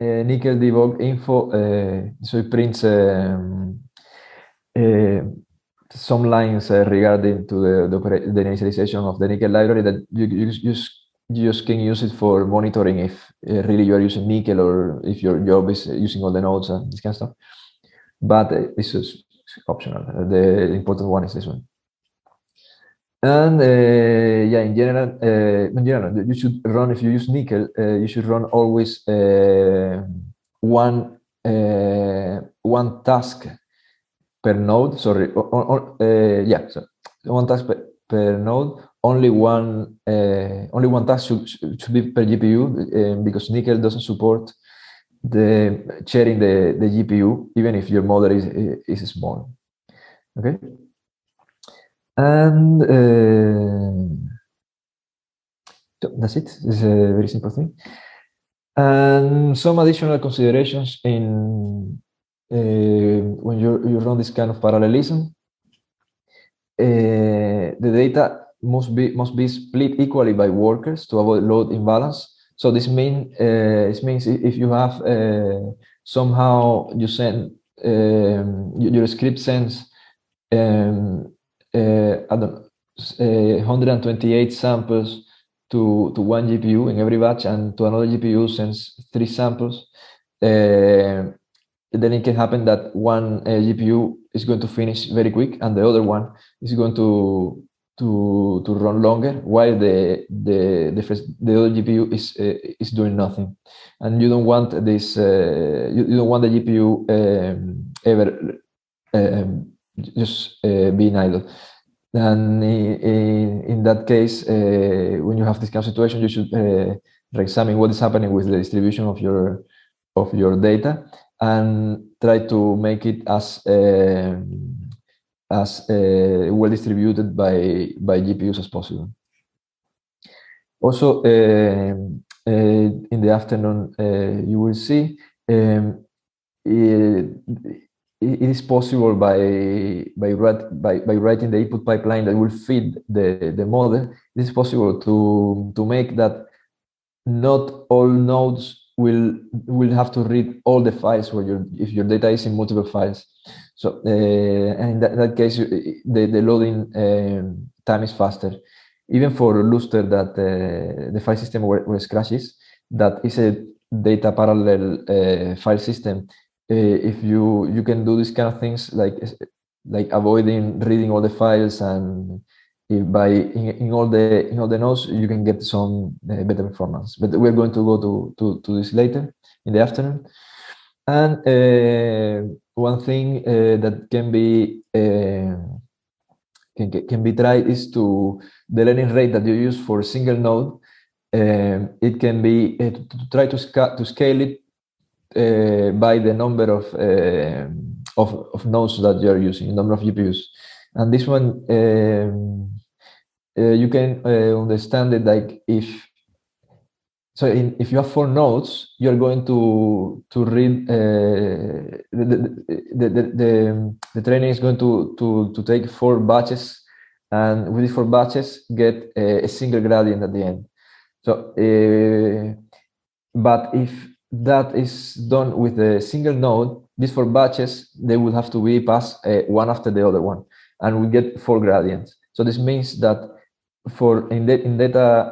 NICL debug info, so it prints some lines regarding to the initialization of the NICL library that you just can use it for monitoring if really you are using NICL or if your job is using all the nodes and this kind of stuff. But this is optional. The important one is this one. And in general, you should run, if you use NICL, you should run always one task per node. Sorry, so one task per node. Only one task should be per GPU, because NICL doesn't support the sharing the GPU, even if your model is small. Okay. And so that's it. It's a very simple thing. And some additional considerations in when you run this kind of parallelism. The data must be split equally by workers to avoid load imbalance. So this means if you have somehow you send your script sends 128 samples to one GPU in every batch, and to another GPU sends 3 samples, then it can happen that one GPU is going to finish very quick and the other one is going to run longer, while the other GPU is doing nothing. And you don't want this. You don't want the GPU ever just being idle. And in that case, when you have this kind of situation, you should re-examine what is happening with the distribution of your data and try to make it as well distributed by GPUs as possible. Also, in the afternoon, you will see it is possible by writing the input pipeline that will feed the model. It is possible to make that not all nodes will have to read all the files where if your data is in multiple files. So and in that case, the loading time is faster. Even for Lustre, that the file system where Scratch is, that is a data parallel file system. If you can do these kind of things like avoiding reading all the files, and by in all the nodes you can get some better performance. But we're going to go to this later in the afternoon. And one thing that can be tried is to the learning rate that you use for a single node. It can be to try to scale it by the number of nodes that you are using, number of GPUs. And this one you can understand it like if you have 4 nodes, you are going to read the training is going to take 4 batches, and with these 4 batches get a single gradient at the end. So but if that is done with a single node, these 4 batches, they will have to be passed one after the other one, and we get 4 gradients. So this means that for in data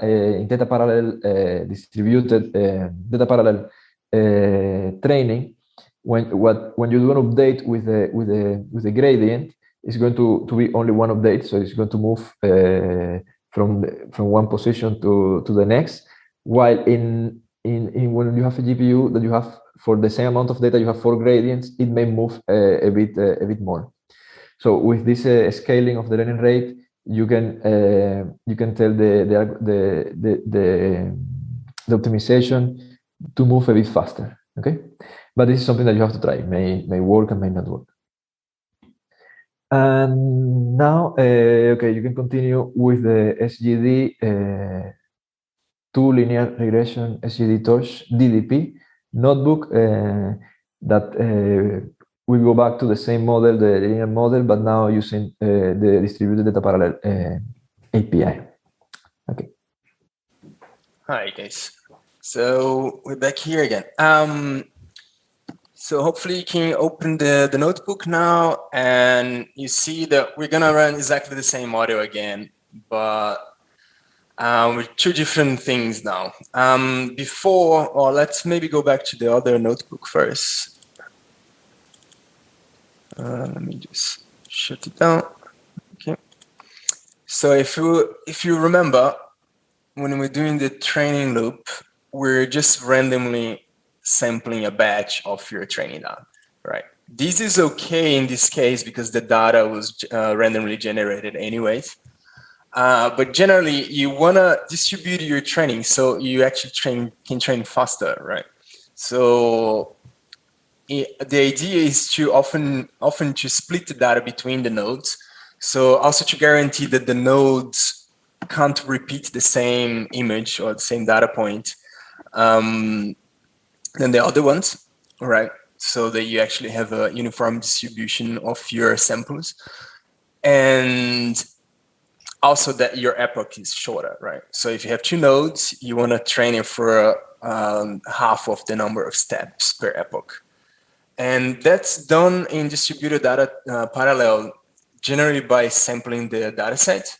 parallel distributed data parallel training, when you do an update with the gradient, it's going to be only one update, so it's going to move from one position to the next. While in when you have a GPU that you have for the same amount of data, you have 4 gradients, it may move a bit more. So with this scaling of the learning rate, you can tell the optimization to move a bit faster. Okay, but this is something that you have to try. It may work and may not work. And now, okay, you can continue with the SGD 2 linear regression SGD torch DDP notebook that we go back to the same model, the linear model, but now using the distributed data parallel API. Okay. Hi guys. So we're back here again. So hopefully you can open the notebook now, and you see that we're gonna run exactly the same model again, but with 2 different things now. Or let's maybe go back to the other notebook first. Let me just shut it down. Okay. So if you remember, when we're doing the training loop, we're just randomly sampling a batch of your training data, right? This is okay in this case because the data was randomly generated anyways. But generally, you want to distribute your training so you actually can train faster, right? So the idea is to often to split the data between the nodes. So also to guarantee that the nodes can't repeat the same image or the same data point than the other ones, right? So that you actually have a uniform distribution of your samples. And also that your epoch is shorter, right? So if you have 2 nodes, you want to train it for half of the number of steps per epoch. And that's done in distributed data parallel, generally by sampling the data set,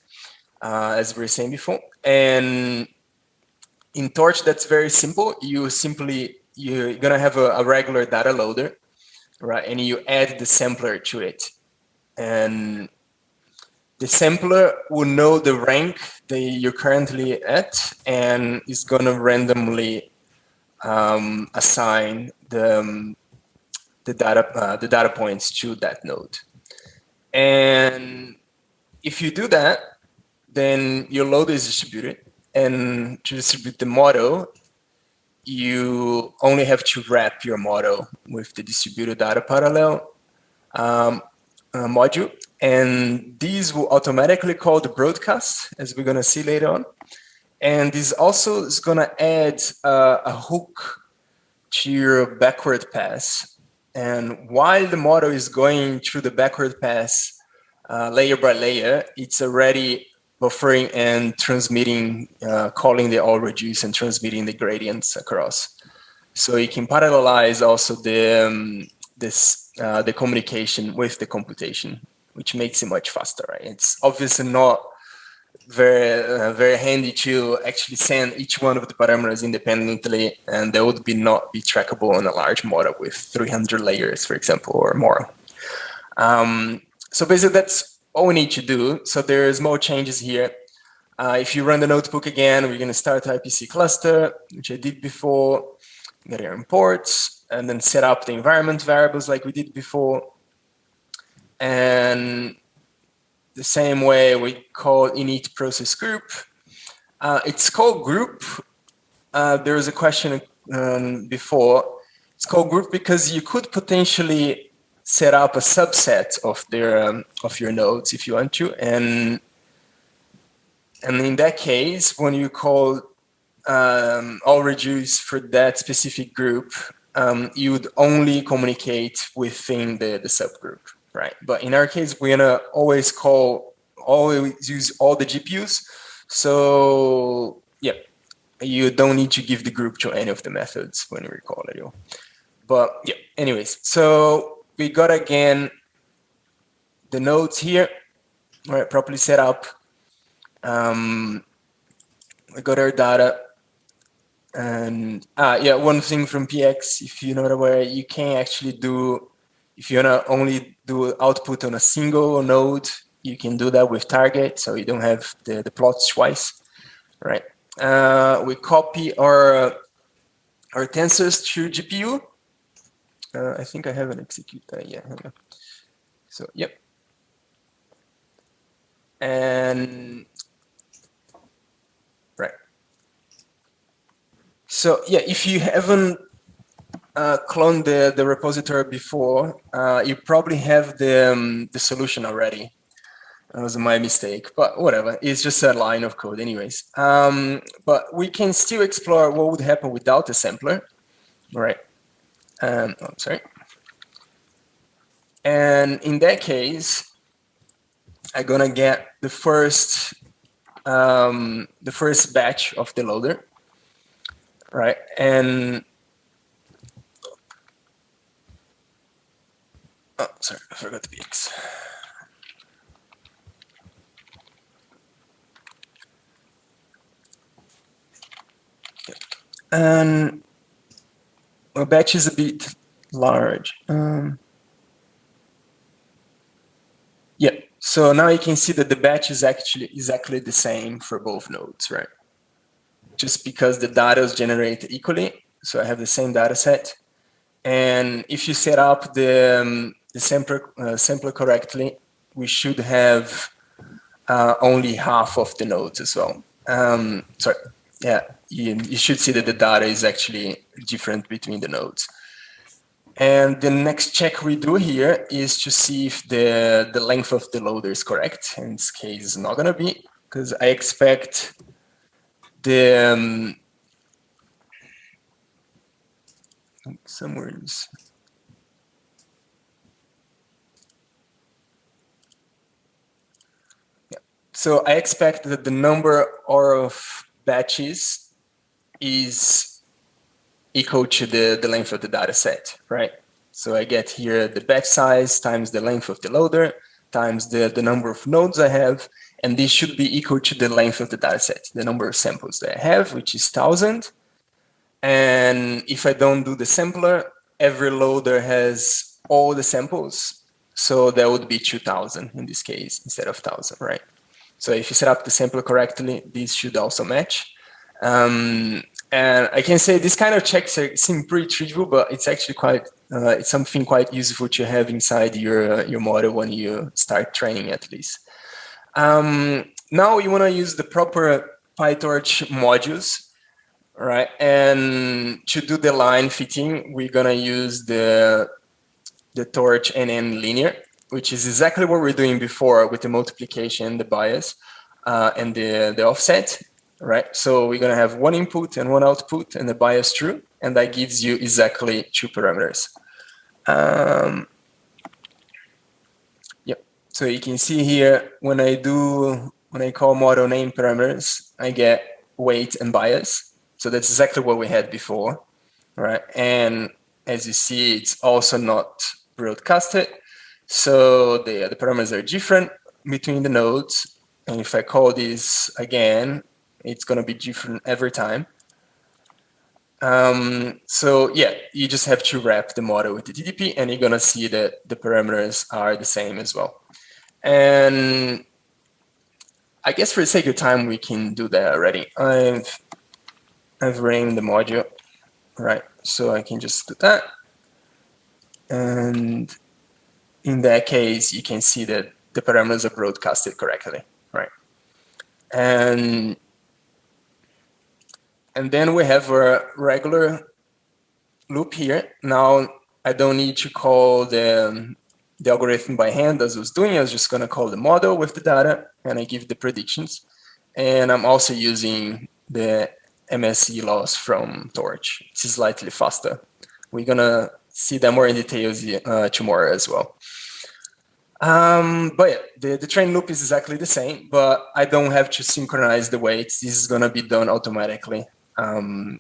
as we were saying before. And in Torch, that's very simple. You're gonna have a regular data loader, right? And you add the sampler to it. And the sampler will know the rank that you're currently at, and is gonna randomly assign the data points to that node. And if you do that, then your load is distributed. And to distribute the model, you only have to wrap your model with the distributed data parallel module. And these will automatically call the broadcast, as we're going to see later on. And this also is going to add a hook to your backward pass. And while the model is going through the backward pass layer by layer, it's already buffering and transmitting, calling the all reduce and transmitting the gradients across. So you can parallelize also the the communication with the computation, which makes it much faster. Right? It's obviously not very handy to actually send each one of the parameters independently, and that would not be trackable on a large model with 300 layers, for example, or more. So basically, that's all we need to do. So there's more changes here. If you run the notebook again, we're going to start IPC cluster, which I did before. Get your imports, and then set up the environment variables like we did before. And the same way we call init process group. It's called group. There was a question before. It's called group because you could potentially set up a subset of your nodes if you want to, and in that case, when you call all reduce for that specific group, you would only communicate within the subgroup, right? But in our case, we're gonna always use all the GPUs. So yeah, you don't need to give the group to any of the methods when we call it. But yeah, anyways, so we got again the nodes here, right, properly set up. We got our data. And yeah, one thing from PX, if you're not aware, you can actually do, if you wanna only do output on a single node, you can do that with target, so you don't have the plots twice, right? We copy our tensors to GPU. I think I haven't executed that yet. So yep. And right. So yeah, if you haven't cloned the repository before, you probably have the solution already. That was my mistake, but whatever. It's just a line of code anyways. But we can still explore what would happen without the sampler, right? Oh, sorry. And in that case, I'm gonna get the first batch of the loader. Right, and oh, sorry, I forgot the PX. Yeah. And our batch is a bit large. Yeah, so now you can see that the batch is actually exactly the same for both nodes, right? Just because the data is generated equally, so I have the same data set. And if you set up the sampler correctly, we should have only half of the nodes as well. Sorry, yeah, you should see that the data is actually different between the nodes. And the next check we do here is to see if the length of the loader is correct. In this case, it's not gonna be, because I expect the somewhere in this. Yeah. So I expect that the number of batches is equal to the length of the data set, right? So I get here the batch size times the length of the loader times the number of nodes I have, and this should be equal to the length of the data set, the number of samples that I have, which is 1,000. And if I don't do the sampler, every loader has all the samples. So that would be 2,000 in this case instead of 1,000, right? So if you set up the sampler correctly, this should also match. And I can say this kind of checks seem pretty trivial, but it's actually quite, it's something quite useful to have inside your model when you start training at least. Now you want to use the proper PyTorch modules, right? And to do the line fitting, we're gonna use the torch NN linear, which is exactly what we're doing before with the multiplication, the bias, and the offset, right? So we're gonna have one input and one output and the bias true, and that gives you exactly 2 parameters. Yep. So you can see here when I call model name parameters, I get weight and bias. So that's exactly what we had before. right? And as you see, it's also not broadcasted. So the parameters are different between the nodes. And if I call this again, it's going to be different every time. So yeah, you just have to wrap the model with the TDP, and you're going to see that the parameters are the same as well. And I guess for the sake of time, we can do that already. I've ran the module, right? So I can just do that. And in that case, you can see that the parameters are broadcasted correctly, right? And then we have a regular loop here. Now I don't need to call the algorithm by hand as I was doing. I was just going to call the model with the data, and I give the predictions. And I'm also using the MSE laws from Torch. It's slightly faster. We're going to see that more in details tomorrow as well. But yeah, the train loop is exactly the same, but I don't have to synchronize the weights. This is going to be done automatically during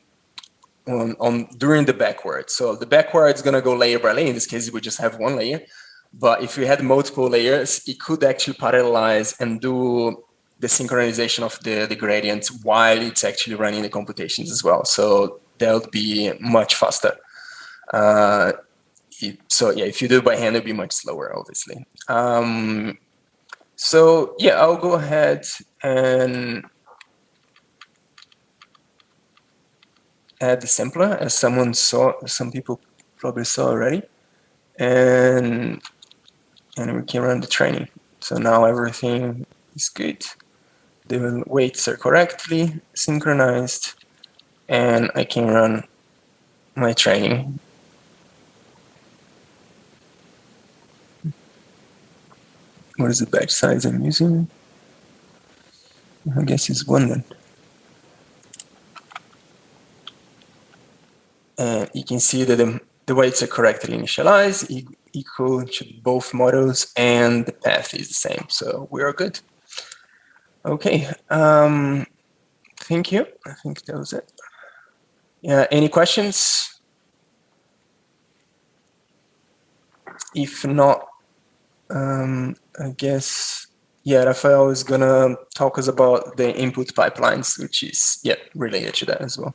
the backward. So the backward is going to go layer by layer. In this case, we just have one layer. But if we had multiple layers, it could actually parallelize and do the synchronization of the gradients while it's actually running the computations as well. So that would be much faster. So yeah, if you do it by hand, it'll be much slower, obviously. So yeah, I'll go ahead and add the sampler, as some people probably saw already, and we can run the training. So now everything is good. The weights are correctly synchronized, and I can run my training. What is the batch size I'm using? I guess it's 1 then. And you can see that the weights are correctly initialized, equal to both models, and the path is the same. So we are good. Okay. Thank you. I think that was it. Yeah. Any questions? If not, I guess, yeah, Rafael is going to talk us about the input pipelines, which is, yeah, related to that as well.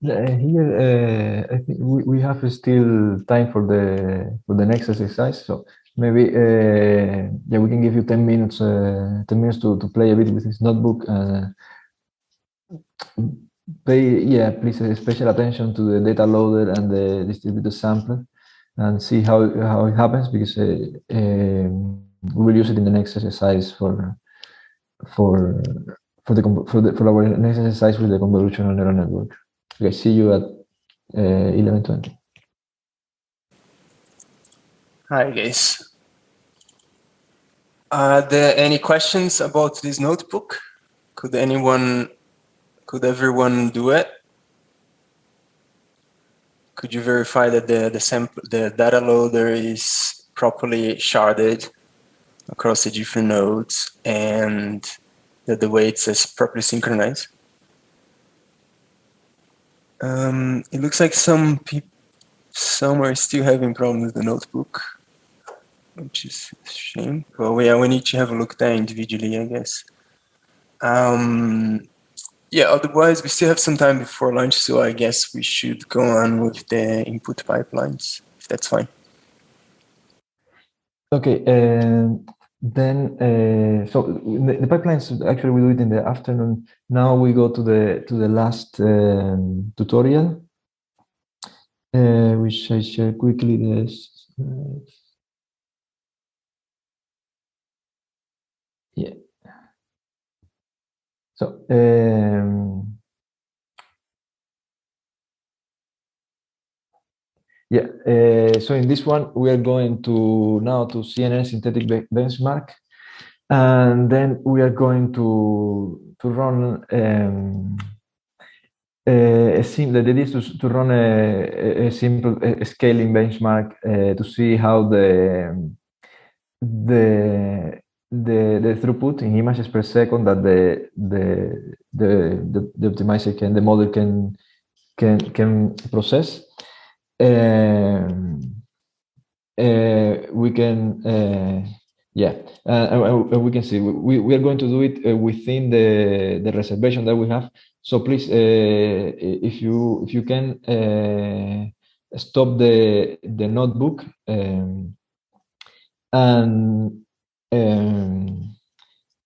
Here, I think we have still time for the next exercise. So maybe yeah, we can give you 10 minutes to play a bit with this notebook. Pay please special attention to the data loader and the distributed sampler, and see how it happens, because we will use it in the next exercise for our next exercise with the convolutional neural network. Okay, see you at 11:20. Hi, guys. Are there any questions about this notebook? Could everyone do it? Could you verify that the data loader is properly sharded across the different nodes, and that the weights is properly synchronized? It looks like some are still having problems with the notebook, which is a shame. But yeah, we need to have a look there individually, I guess. Yeah, otherwise we still have some time before lunch, so I guess we should go on with the input pipelines, if that's fine. Okay, then so the pipelines, actually we do it in the afternoon. Now we go to the last tutorial, which I share quickly. This yeah. So yeah, so in this one we are going to now to CNN synthetic benchmark, and then we are going to run the idea is to run a simple scaling benchmark to see how the throughput in images per second that the optimizer the model can can process, we can we can see we are going to do it within the reservation that we have. So please, if you can stop the notebook and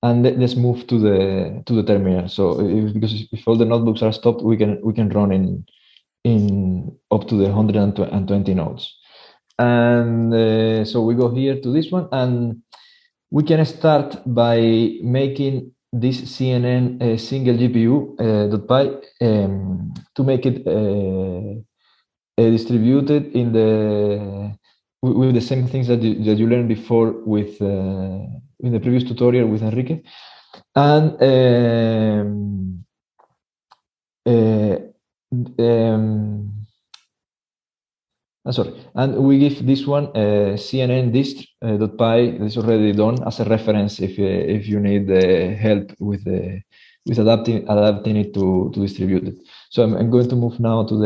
let's move to the terminal. So because if all the notebooks are stopped, we can run in up to the 120 nodes. And so we go here to this one, and we can start by making this CNN single GPU .py to make it distributed in with the same things that you learned before with in the previous tutorial with Enrique, and sorry, and we give this one CNN dist.py. It's already done as a reference if you need help with adapting it to distribute it. So I'm going to move now to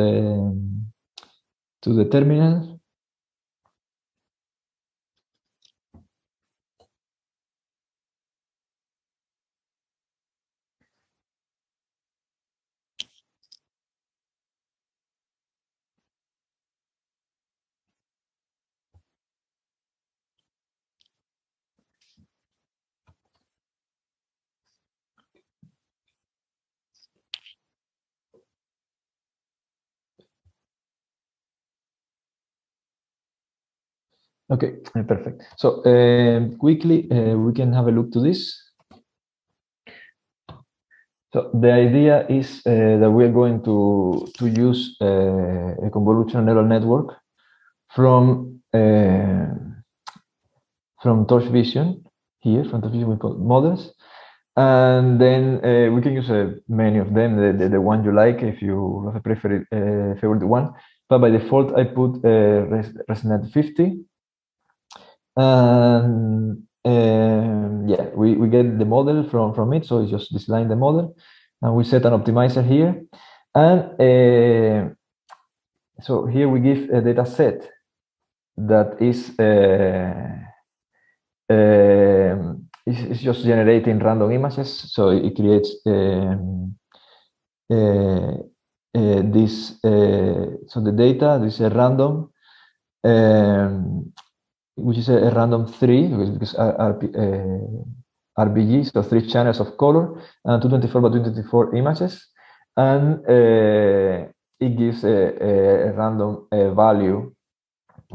the terminal. Okay, perfect. So quickly, we can have a look to this. So the idea is that we are going to use a convolutional neural network from Torch Vision here, from Torch Vision we call models, and then we can use many of them, the one you like if you have a favorite one. But by default, I put ResNet 50. And yeah, we get the model from it, so it's just this line, the model, and we set an optimizer here, and so here we give a data set that is it's just generating random images, so it creates this so the data, this is a random which is a random 3 because RBG, so 3 channels of color and 224 by 224 images, and it gives a random value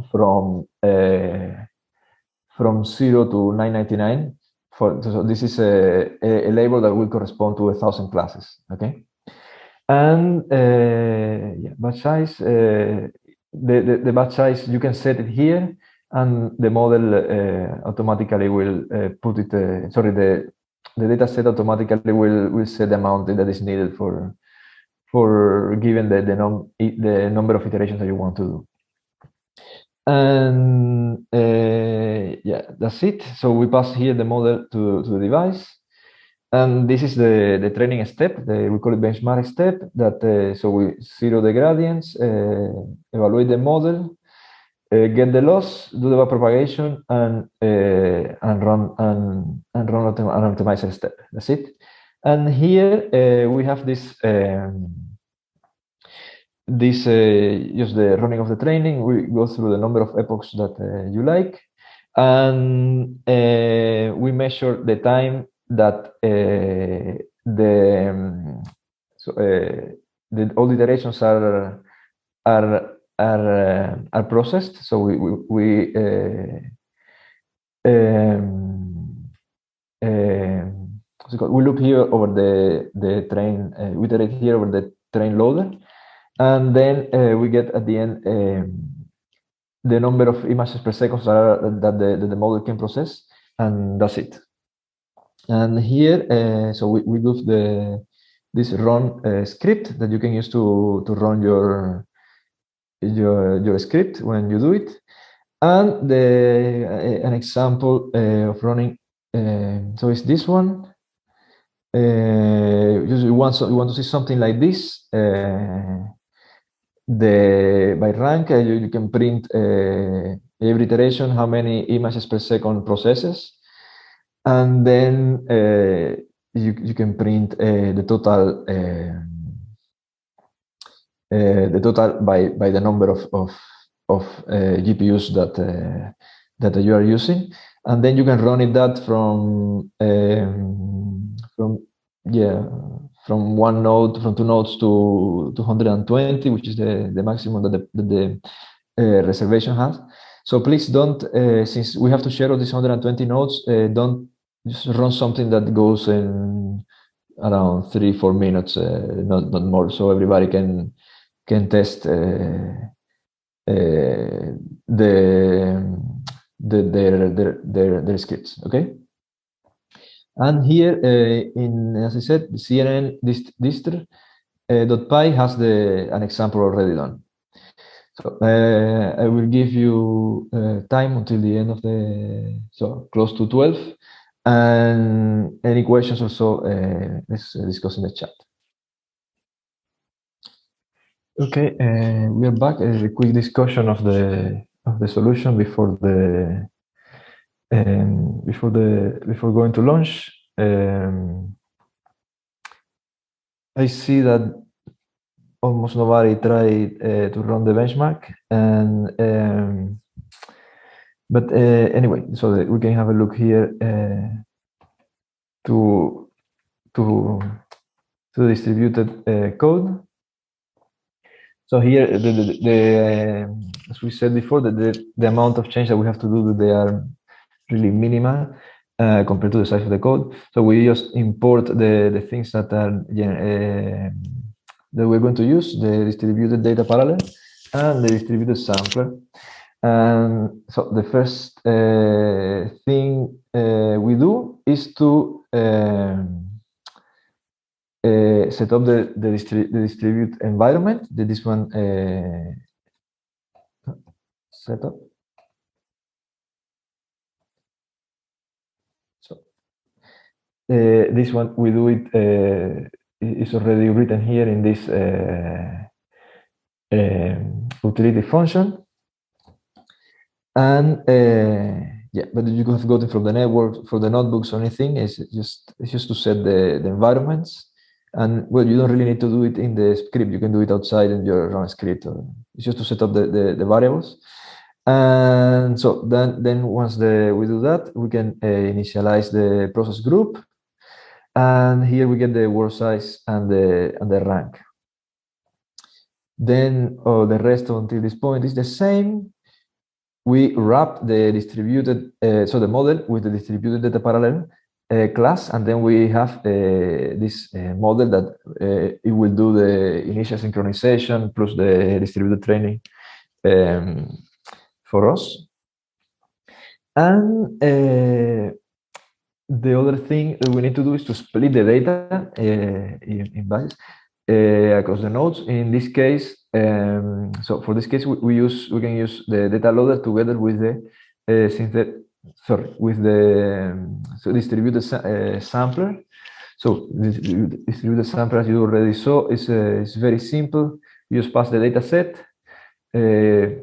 from 0 to 999. So this is a label that will correspond to 1,000 classes. Okay, and yeah, batch size. The batch size you can set it here. And the model automatically will put it. Sorry, the data set automatically will set the amount that is needed for given the number of iterations that you want to do. And yeah, that's it. So we pass here the model to the device, and this is the training step. We call it benchmark step. That so we zero the gradients, evaluate the model. Get the loss, do the backpropagation, and run an optimizer step. That's it. And here we have this just the running of the training. We go through the number of epochs that you like, and we measure the time that all the iterations are processed. So we loop here over the train. We iterate here over the train loader, and then we get at the end the number of images per second that the model can process, and that's it. And here, so we do this run script that you can use to run your script when you do it, and an example of running. So it's this one. You want to see something like this. by rank, you can print every iteration how many images per second processes, and then you can print the total by the number of GPUs that you are using, and then you can run it that from two nodes to 220, which is the maximum that the reservation has. So please don't, since we have to share all these 120 nodes, don't just run something that goes in around 3-4 minutes, not more, so everybody can test their scripts. Okay. And here, as I said, the CNN distr.py has an example already done. So I will give you time until the end of so close to 12. And any questions or so, let's discuss in the chat. Okay, we are back. A quick discussion of the solution before going to lunch. I see that almost nobody tried to run the benchmark, and but anyway, so that we can have a look here to distributed code. So here, as we said before, the amount of change that we have to do, they are really minimal compared to the size of the code. So we just import the things that are that we're going to use: the distributed data parallel and the distributed sampler. And so the first thing we do is to set up the distribute environment. This one set up. So this one we do it is already written here in this utility function. And yeah, but you could have gotten from the network, from the notebooks or anything. It's just to set the environments. And well, you don't really need to do it in the script. You can do it outside in your run script. It's just to set up the variables. And so then once we do that, we can initialize the process group. And here we get the word size and the rank. Then the rest until this point is the same. We wrap the distributed, so the model with the distributed data parallel class, and then we have this model that it will do the initial synchronization plus the distributed training for us. And the other thing that we need to do is to split the data in bytes across the nodes. In this case, so for this case, we can use the data loader together with the distributed sampler. So this distributed sampler, as you already saw, is very simple. You just pass the data set,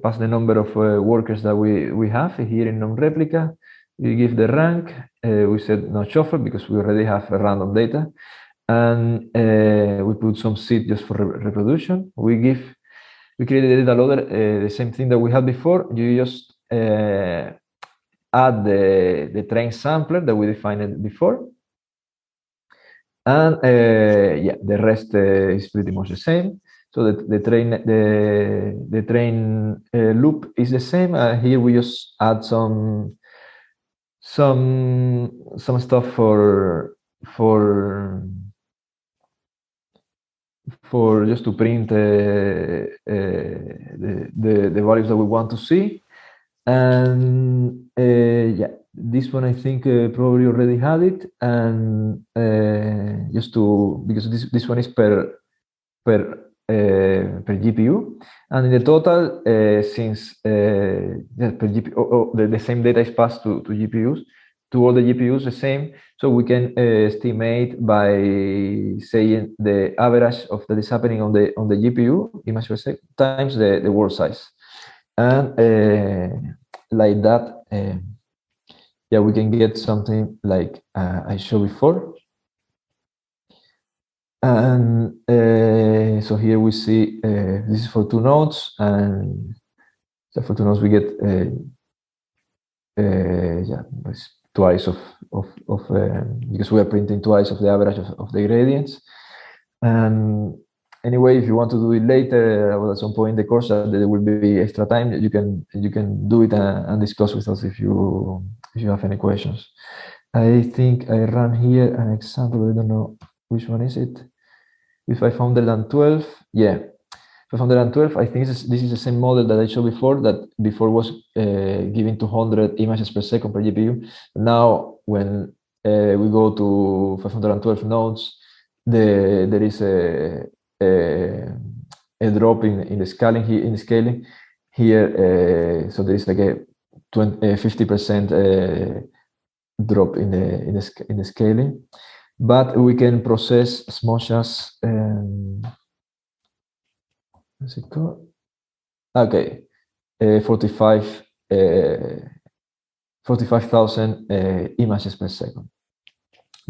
pass the number of workers that we have here in non-replica. We give the rank. We said not shuffle because we already have a random data, and we put some seed just for reproduction. We create the data loader, the same thing that we had before. You just add the train sampler that we defined before, and yeah, the rest is pretty much the same. So the train loop is the same. Here we just add some stuff for just to print the values that we want to see. And yeah, this one I think probably already had it, and just to, because this one is per GPU, and in the total, since per GPU, the same data is passed to GPUs, to all the GPUs the same. So we can estimate by saying the average of that is happening on the GPU image per second times the world size, and like that, yeah, we can get something like I showed before. And so here we see this is for 2 nodes, and so for 2 nodes we get yeah, twice of because we are printing twice of the average of the gradients. And anyway, if you want to do it later or at some point in the course that there will be extra time, you can do it and discuss with us if you have any questions. I think I ran here an example. I don't know which one is it. With 512, yeah, 512. I think this is the same model that I showed before. That before was giving 200 images per second per GPU. Now, when we go to 512 nodes, there is a drop in the scaling here. So there is like a 50% drop in the scaling. But we can process as much as what's it called? Okay, 45,000 images per second.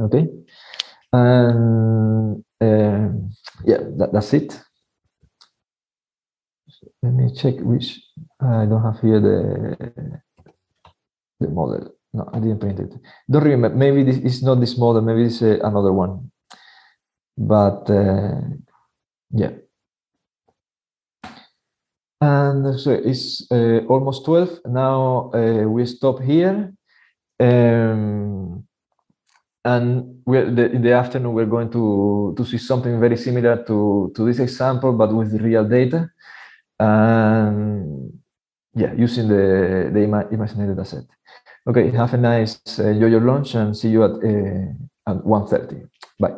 Okay, and yeah, that's it. Let me check which I don't have here the model. No, I didn't print it. Don't remember. Maybe this is not this model. Maybe it's another one. But yeah. And so it's almost 12. Now we stop here. And in the afternoon, we're going to see something very similar to this example, but with real data. And yeah, using the imaginary data set. Okay, have a nice, enjoy your lunch, and see you at 1:30. Bye.